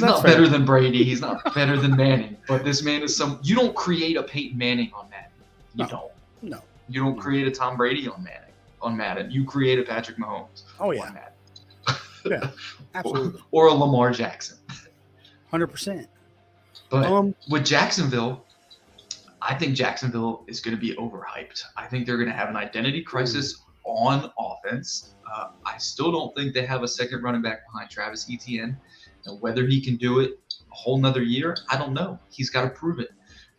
not better than Brady. He's not better than Manning. But this man is you don't create a Peyton Manning on Madden. You don't. No. You don't create a Tom Brady on Madden. You create a Patrick Mahomes. Oh yeah. On Madden. Yeah. Absolutely. Or a Lamar Jackson. 100%. But with Jacksonville, I think Jacksonville is going to be overhyped. I think they're going to have an identity crisis on offense. I still don't think they have a second running back behind Travis Etienne. And whether he can do it a whole nother year, I don't know. He's got to prove it.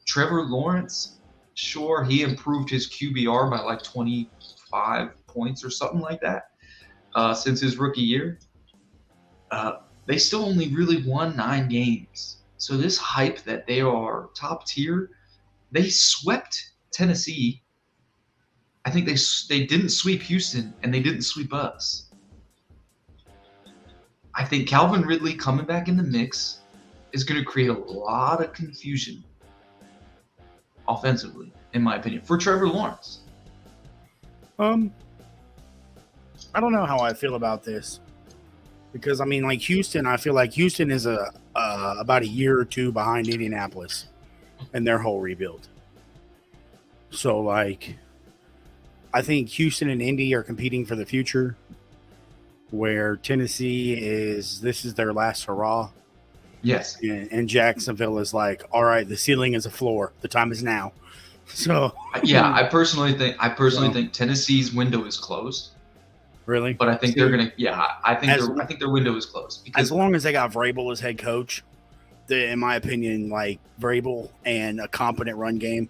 Trevor Lawrence, sure, he improved his QBR by like 25 points or something like that since his rookie year. They still only really won 9 games. So this hype that they are top tier, they swept Tennessee. I think they didn't sweep Houston, and they didn't sweep us. I think Calvin Ridley coming back in the mix is going to create a lot of confusion offensively, in my opinion, for Trevor Lawrence. I don't know how I feel about this. Because, Houston, I feel like Houston is about a year or two behind Indianapolis in their whole rebuild. So, I think Houston and Indy are competing for the future, where Tennessee this is their last hurrah. Yes. And Jacksonville is like, all right, the ceiling is a floor. The time is now. So Yeah, I personally think Tennessee's window is closed. really, But I think they're gonna. Yeah, I think their window is closed because as long as they got Vrabel as head coach, in my opinion, like Vrabel and a competent run game,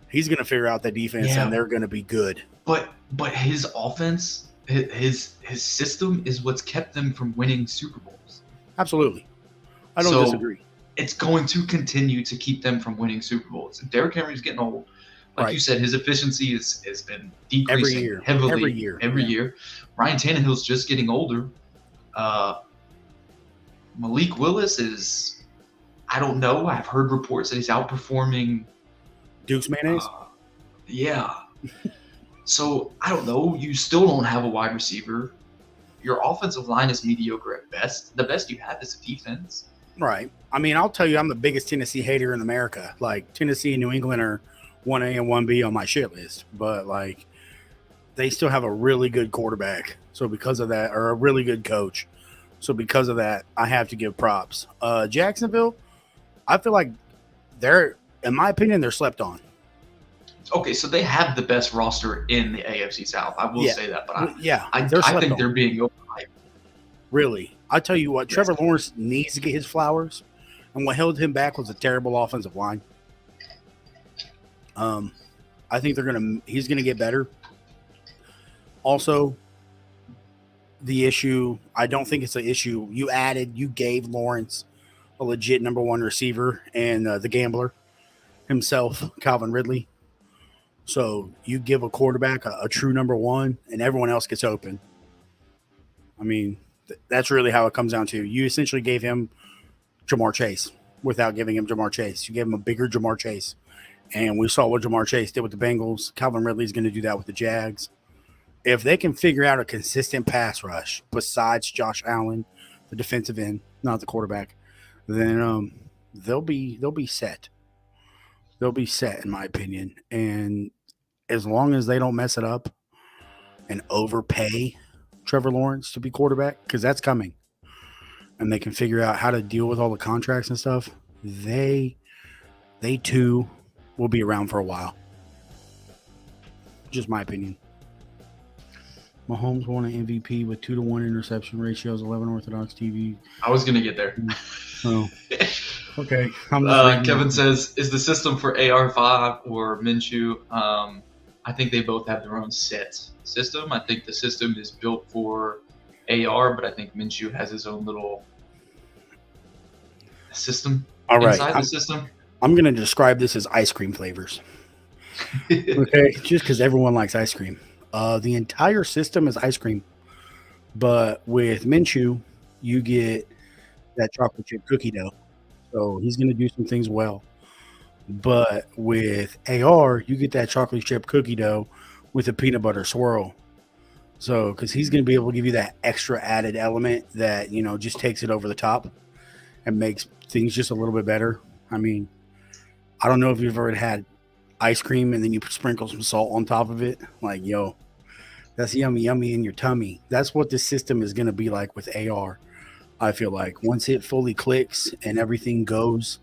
he's gonna figure out the defense, and they're gonna be good. But his offense, his system is what's kept them from winning Super Bowls. Absolutely, I don't disagree. It's going to continue to keep them from winning Super Bowls. Derrick Henry's getting old. Like you said, his efficiency has been decreasing heavily every year. Ryan Tannehill's just getting older. Malik Willis is, I don't know. I've heard reports that he's outperforming Duke's mayonnaise. Yeah. So I don't know. You still don't have a wide receiver. Your offensive line is mediocre at best. The best you have is a defense. Right. I mean, I'll tell you, I'm the biggest Tennessee hater in America. Like, Tennessee and New England are 1A and 1B on my shit list. But, like, they still have a really good quarterback. So, because of that, or a really good coach. So, because of that, I have to give props. Jacksonville, I feel like in my opinion, they're slept on. Okay, so they have the best roster in the AFC South. I will say that. But I think they're being overhyped. Really. I tell you what, Trevor Lawrence needs to get his flowers, and what held him back was a terrible offensive line. I think he's gonna get better. Also, the issue, I don't think it's an issue. You gave Lawrence a legit number one receiver and the gambler himself, Calvin Ridley. So you give a quarterback a true number one, and everyone else gets open. I mean, that's really how it comes down to. You essentially gave him Jamar Chase without giving him Jamar Chase. You gave him a bigger Jamar Chase. And we saw what Jamar Chase did with the Bengals. Calvin Ridley's going to do that with the Jags. If they can figure out a consistent pass rush besides Josh Allen, the defensive end, not the quarterback, then they'll be set. They'll be set, in my opinion. And as long as they don't mess it up and overpay Trevor Lawrence to be quarterback, because that's coming, and they can figure out how to deal with all the contracts and stuff, they too will be around for a while. Just my opinion. Mahomes won an MVP with 2-to-1 interception ratios, 11 Orthodox TV. I was gonna get there. Oh, okay. Kevin says, "Is the system for AR5 or Minshew?" I think they both have their own set system. I think the system is built for AR, but I think Minshew has his own little system inside the system. I'm going to describe this as ice cream flavors. Okay, just because everyone likes ice cream. The entire system is ice cream, but with Minshew, you get that chocolate chip cookie dough. So he's going to do some things well. But with AR, you get that chocolate chip cookie dough with a peanut butter swirl. So, because he's going to be able to give you that extra added element that, just takes it over the top and makes things just a little bit better. I mean, I don't know if you've ever had ice cream and then you sprinkle some salt on top of it. Like, yo, that's yummy in your tummy. That's what this system is going to be like with AR. I feel like once it fully clicks and everything goes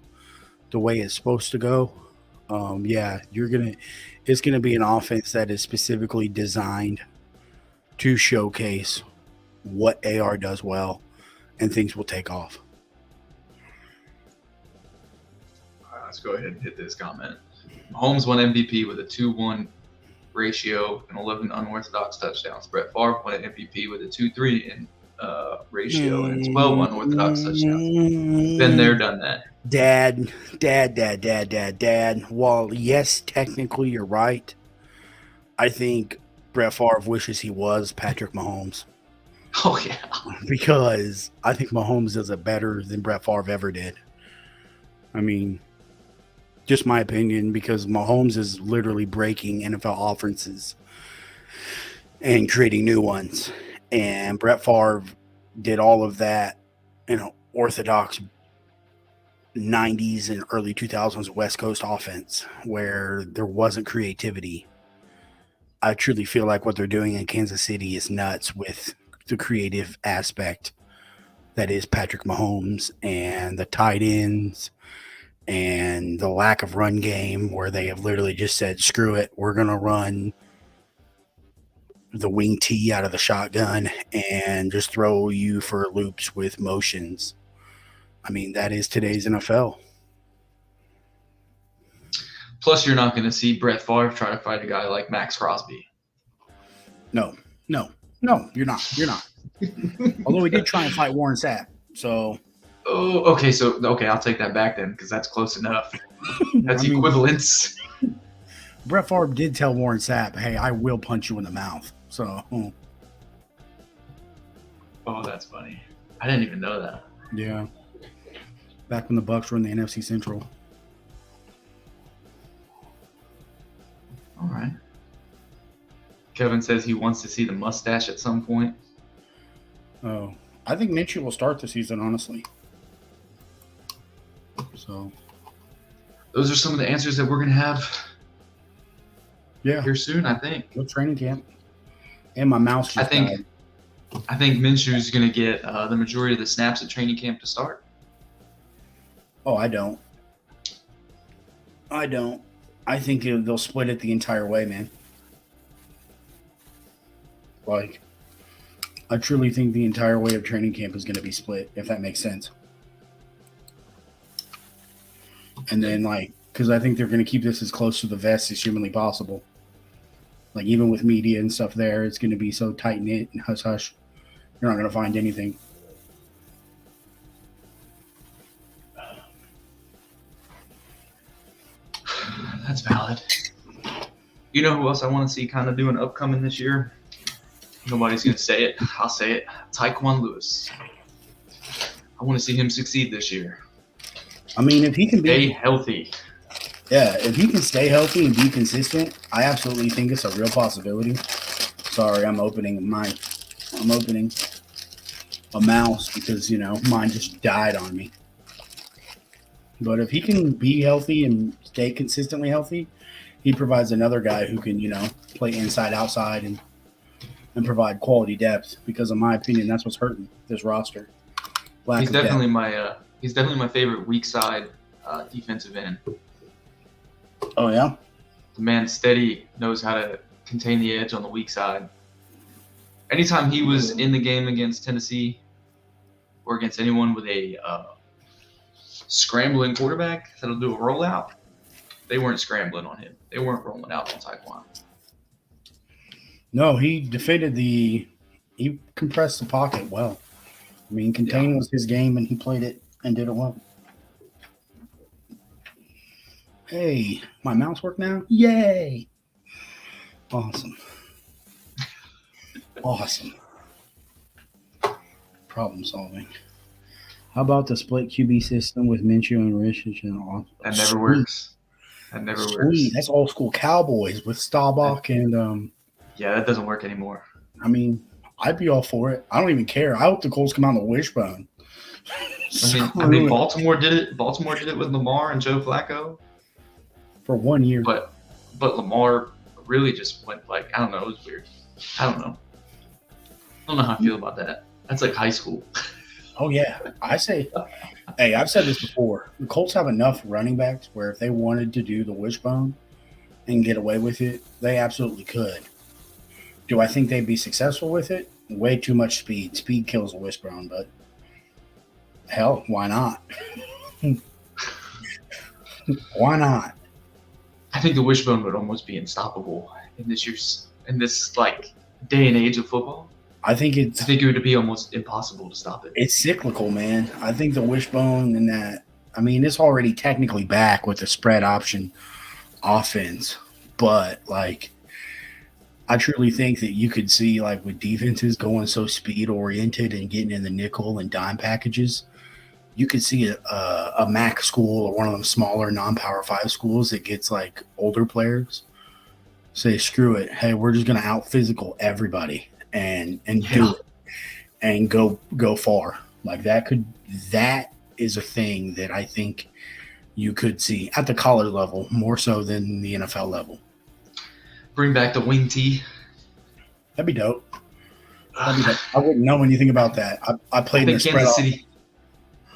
the way it's supposed to go, it's going to be an offense that is specifically designed to showcase what AR does well, and things will take off. All right, let's go ahead and hit this comment. Mahomes won MVP with a 2-1 ratio and 11 unorthodox touchdowns. Brett Favre won an MVP with a 2-3 ratio and 12 unorthodox touchdowns. Been there, done that. Dad. While yes, technically you're right, I think Brett Favre wishes he was Patrick Mahomes. Oh yeah, because I think Mahomes does it better than Brett Favre ever did. I mean, just my opinion, because Mahomes is literally breaking NFL offenses and creating new ones. And Brett Favre did all of that in an orthodox 90s and early 2000s West Coast offense where there wasn't creativity. I truly feel like what they're doing in Kansas City is nuts with the creative aspect that is Patrick Mahomes and the tight ends and the lack of run game where they have literally just said, screw it, we're going to run the wing tee out of the shotgun and just throw you for loops with motions. I mean, that is today's NFL. Plus, you're not going to see Brett Favre try to fight a guy like Max Crosby. No, you're not. Although he did try and fight Warren Sapp. So. Oh, okay. Okay, I'll take that back then because that's close enough. That's equivalence. Brett Favre did tell Warren Sapp, hey, I will punch you in the mouth. So. Oh, that's funny. I didn't even know that. Yeah. Back when the Bucs were in the NFC Central. All right. Kevin says he wants to see the mustache at some point. Oh, I think Minshew will start the season, honestly. So. Those are some of the answers that we're going to have here soon, I think. Good training camp. And my mouse just died. I think Minshew's going to get the majority of the snaps at training camp to start. Oh, I don't. I think they'll split it the entire way, man. Like, I truly think the entire way of training camp is going to be split, if that makes sense. And then, like, because I think they're going to keep this as close to the vest as humanly possible. Like, even with media and stuff there, it's going to be so tight-knit and hush-hush. You're not going to find anything. That's valid. You know who else I want to see kind of doing upcoming this year? Nobody's going to say it. I'll say it. Tyquan Lewis. I want to see him succeed this year. I mean, if he can stay healthy. Yeah, if he can stay healthy and be consistent, I absolutely think it's a real possibility. Sorry, I'm opening a mouse because, mine just died on me. But if he can be healthy and stay consistently healthy, he provides another guy who can, play inside, outside, and provide quality depth. Because in my opinion, that's what's hurting this roster. He's definitely my favorite weak side defensive end. Oh yeah, the man steady, knows how to contain the edge on the weak side. Anytime he was in the game against Tennessee or against anyone with a scrambling quarterback that'll do a rollout, they weren't scrambling on him. They weren't rolling out on Tyquan. No, he he compressed the pocket well. I mean, contain was his game, and he played it and did it well. Hey, my mouse work now? Yay! Awesome. Problem solving. How about the split QB system with Minshew and Rishich? That never works. Works. That's old school Cowboys with Staubach and yeah, that doesn't work anymore. I mean, I'd be all for it. I don't even care. I hope the Colts come out on the wishbone. I mean, Baltimore did it. Baltimore did it with Lamar and Joe Flacco for 1 year. But Lamar really just went like, I don't know. It was weird. I don't know how I feel about that. That's like high school. Oh yeah, I've said this before. The Colts have enough running backs where if they wanted to do the wishbone and get away with it, they absolutely could. Do I think they'd be successful with it? Way too much speed. Speed kills a wishbone, but hell, why not? Why not? I think the wishbone would almost be unstoppable in this like day and age of football. I think it would be almost impossible to stop it. It's cyclical, man. I think the wishbone and that, I mean, it's already technically back with the spread option offense, but like, I truly think that you could see, like, with defenses going so speed oriented and getting in the nickel and dime packages, you could see a MAC school or one of them smaller non-Power 5 schools that gets like older players say, screw it. Hey, we're just going to out physical everybody and do it and go far. Like that is a thing that I think you could see at the college level more so than the NFL level. Bring back the wing tee. That'd be dope. I wouldn't know anything about that. I I played in the think spread Kansas off. City.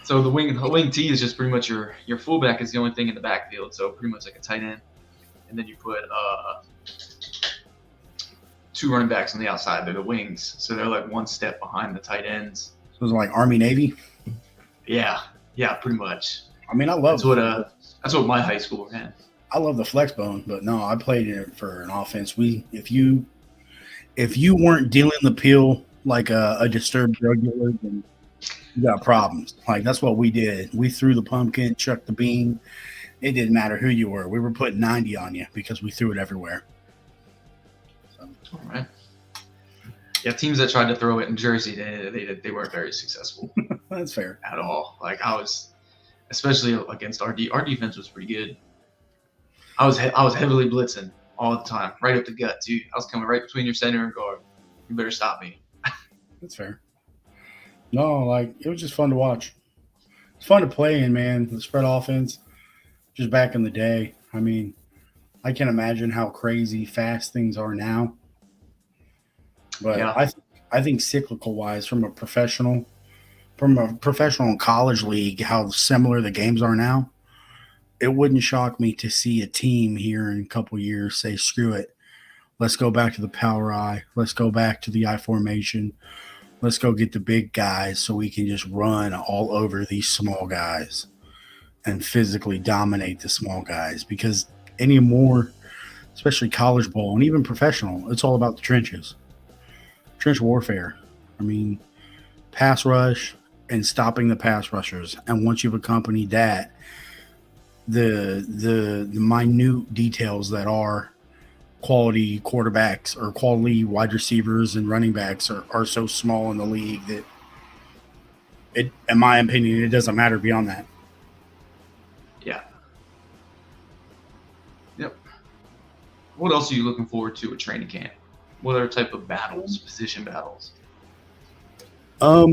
So the wing T is just pretty much your fullback is the only thing in the backfield. So pretty much like a tight end, and then you put 2 running backs on the outside. They're the wings, so they're like one step behind the tight ends. So it was like Army Navy. Yeah, pretty much. I mean, I love That's what my high school ran. I love the flex bone, but no, I played it for an offense. If you weren't dealing the pill like a disturbed drug dealer, then you got problems. Like that's what we did. We threw the pumpkin, chucked the bean. It didn't matter who you were. We were putting 90 on you because we threw it everywhere. So. All right. Yeah, teams that tried to throw it in Jersey, they weren't very successful. That's fair. At all. Like I was, especially against our defense was pretty good. I was heavily blitzing all the time, right up the gut too. I was coming right between your center and guard. You better stop me. That's fair. No, like it was just fun to watch. It's fun to play in, man. The spread offense, just back in the day. I mean, I can't imagine how crazy fast things are now. But Yeah. I think cyclical wise, from a professional and college league, how similar the games are now, it wouldn't shock me to see a team here in a couple of years say, screw it. Let's go back to the power I. Let's go back to the I formation. Let's go get the big guys so we can just run all over these small guys and physically dominate the small guys. Because anymore, especially college ball and even professional, it's all about the trenches. Trench warfare. I mean, pass rush and stopping the pass rushers. And once you've accompanied that, the minute details that are quality quarterbacks or quality wide receivers and running backs are so small in the league that it, in my opinion, it doesn't matter beyond that. Yeah. Yep. What else are you looking forward to at training camp? What other type of battles, position battles? For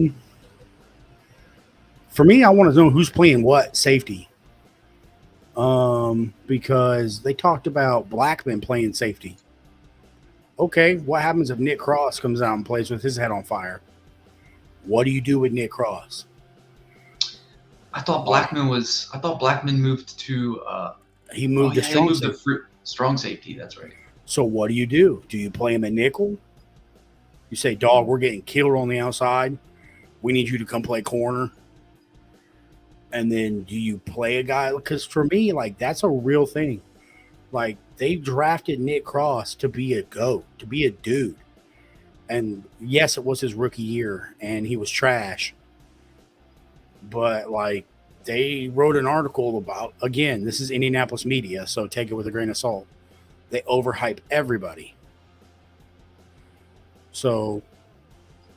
me, I want to know who's playing what safety. Because they talked about Blackman playing safety. Okay, what happens if Nick Cross comes out and plays with his head on fire? What do you do with Nick Cross? I thought Blackman moved to He moved to strong safety. Strong safety, that's right. So what do? Do you play him at nickel? You say, dog, we're getting killed on the outside. We need you to come play corner. And then do you play a guy? Because for me, like, that's a real thing. Like, they drafted Nick Cross to be a GOAT, to be a dude. And yes, it was his rookie year, and he was trash. But, like, they wrote an article about, again, this is Indianapolis media, so take it with a grain of salt. They overhype everybody. So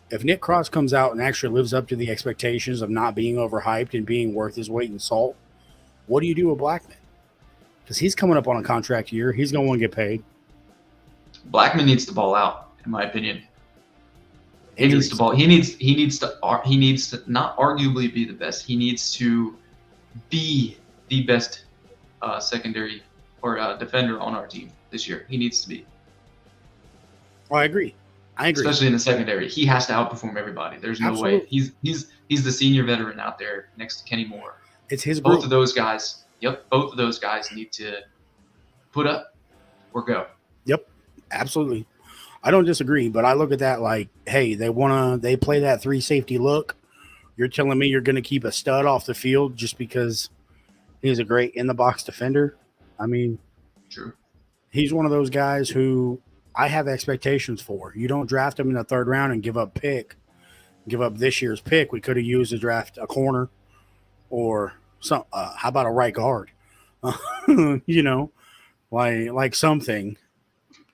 if Nick Cross comes out and actually lives up to the expectations of not being overhyped and being worth his weight in salt, what do you do with Blackman? Because he's coming up on a contract year. He's going to want to get paid. Blackman needs to ball out, in my opinion. He needs to ball. He needs to not arguably be the best. He needs to be the best secondary or defender on our team this year. He needs to be. Oh, I agree. Especially in the secondary, he has to outperform everybody. There's no way. He's the senior veteran out there next to Kenny Moore. It's his group. Both of those guys. Yep, both of those guys need to put up or go. Yep, absolutely. I don't disagree, but I look at that like, hey, they play that 3 safety look. You're telling me you're going to keep a stud off the field just because he's a great in the box defender? I mean, true. He's one of those guys who I have expectations for. You don't draft him in the 3rd round and give up this year's pick. We could have used to draft a corner or some. How about a right guard? You know, like something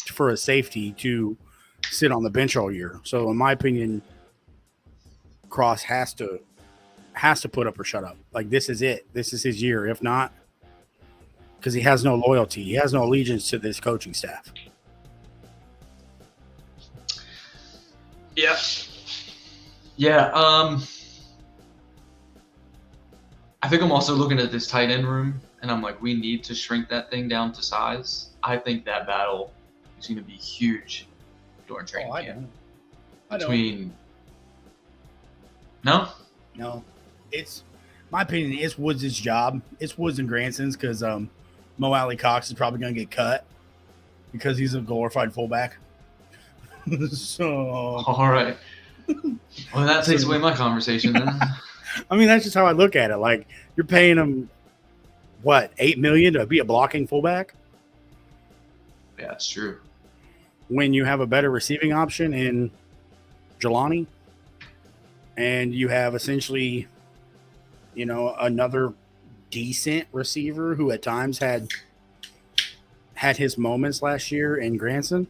for a safety to sit on the bench all year. So in my opinion, Cross has to put up or shut up. Like, this is it. This is his year. If not, because he has no loyalty. He has no allegiance to this coaching staff. Yeah. Yeah. I think I'm also looking at this tight end room, and I'm like, we need to shrink that thing down to size. I think that battle is going to be huge during training camp. I know. between. No. No, it's my opinion. It's Woods' job. It's Woods and Granson's because Mo Alley Cox is probably going to get cut because he's a glorified fullback. So, All right. Well, that takes away my conversation then. I mean, that's just how I look at it. Like, you're paying him what, $8 million to be a blocking fullback Yeah, it's true. when you have a better receiving option in Jelani, and you have essentially, another decent receiver who at times had his moments last year in Granson.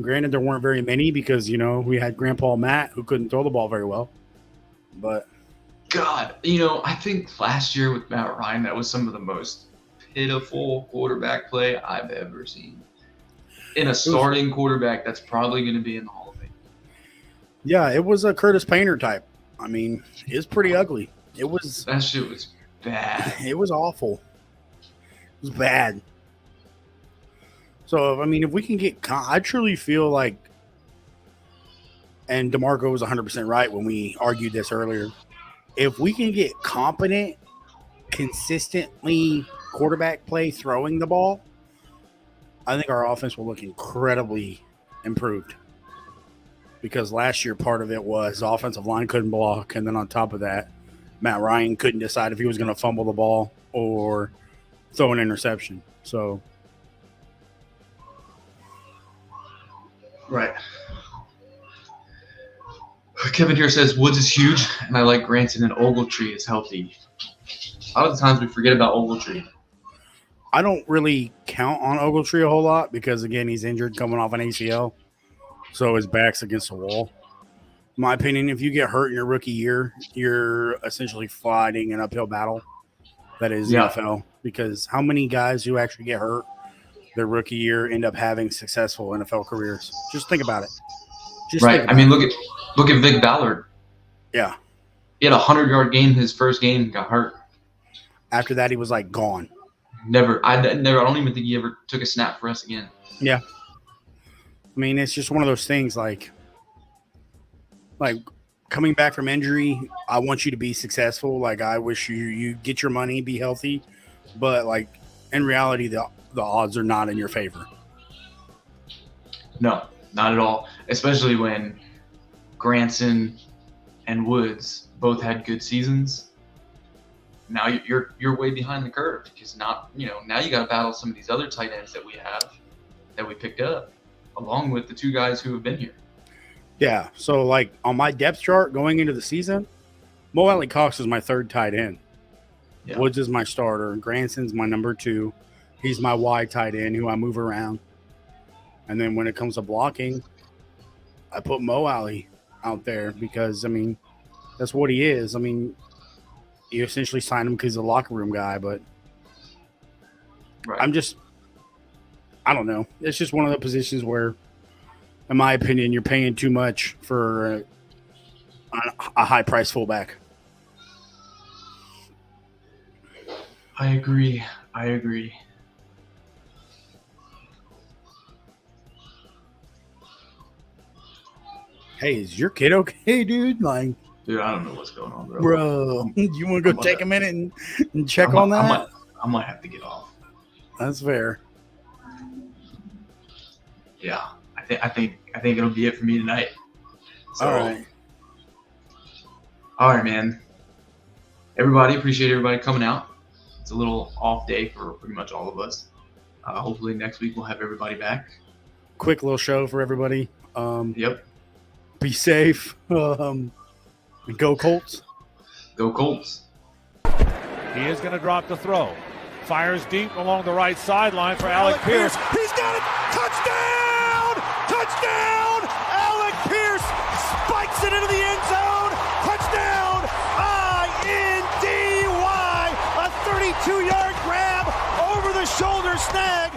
Granted, there weren't very many because, we had Grandpa Matt who couldn't throw the ball very well. But God, I think last year with Matt Ryan, that was some of the most pitiful quarterback play I've ever seen. In a starting quarterback that's probably going to be in the Hall of Fame. yeah, it was a Curtis Painter type. I mean, it was pretty ugly. That shit was bad. It was awful. It was bad. So, I mean, if we can get I truly feel like, and DeMarco was 100% right when we argued this earlier, if we can get competent, consistently quarterback play throwing the ball, I think our offense will look incredibly improved. Because last year, part of it was the offensive line couldn't block, and then on top of that, Matt Ryan couldn't decide if he was going to fumble the ball or throw an interception. So, Right. Kevin here says Woods is huge, and I like Granson, and Ogletree is healthy. A lot of the times we forget about Ogletree. I don't really count on Ogletree a whole lot because, again, he's injured coming off an ACL. So his back's against the wall. In my opinion, if you get hurt in your rookie year, you're essentially fighting an uphill battle. That is the NFL. Because how many guys who actually get hurt their rookie year end up having successful NFL careers? Just think about it. Right. I mean, look at Vic Ballard. Yeah. He had a 100-yard game his first game, got hurt. After that, he was like gone. I don't even think he ever took a snap for us again. Yeah. I mean, it's just one of those things like coming back from injury, I want you to be successful. Like, I wish you get your money, be healthy. But, like, in reality, the odds are not in your favor. No, not at all. Especially when Granson and Woods both had good seasons. Now you're way behind the curve because now you got to battle some of these other tight ends that we have that we picked up, along with the two guys who have been here. Yeah. So, like, on my depth chart going into the season, Mo Alley Cox is my third tight end. Yeah. Woods is my starter. Granson's my number 2. He's my wide tight end who I move around. And then when it comes to blocking, I put Mo Alley out there because, I mean, that's what he is. I mean, you essentially signed him because he's a locker room guy, but Right. I don't know. It's just one of the positions where, in my opinion, you're paying too much for a high-priced fullback. I agree. Hey, is your kid okay, dude? Like, Dude, I don't know what's going on, bro. bro, you want to go take a minute and check on that? I might have to get off. That's fair. Yeah, I think it'll be it for me tonight. So, all right, man. Appreciate everybody coming out. It's a little off day for pretty much all of us. Hopefully next week we'll have everybody back. Quick little show for everybody. Yep. Be safe. Go Colts. Go Colts. He is going to drop the throw. Fires deep along the right sideline for Alec Pierce. He's got it. Touchdown! Touchdown! Alec Pierce spikes it into the end zone. Touchdown! INDY! A 32-yard grab over the shoulder snag.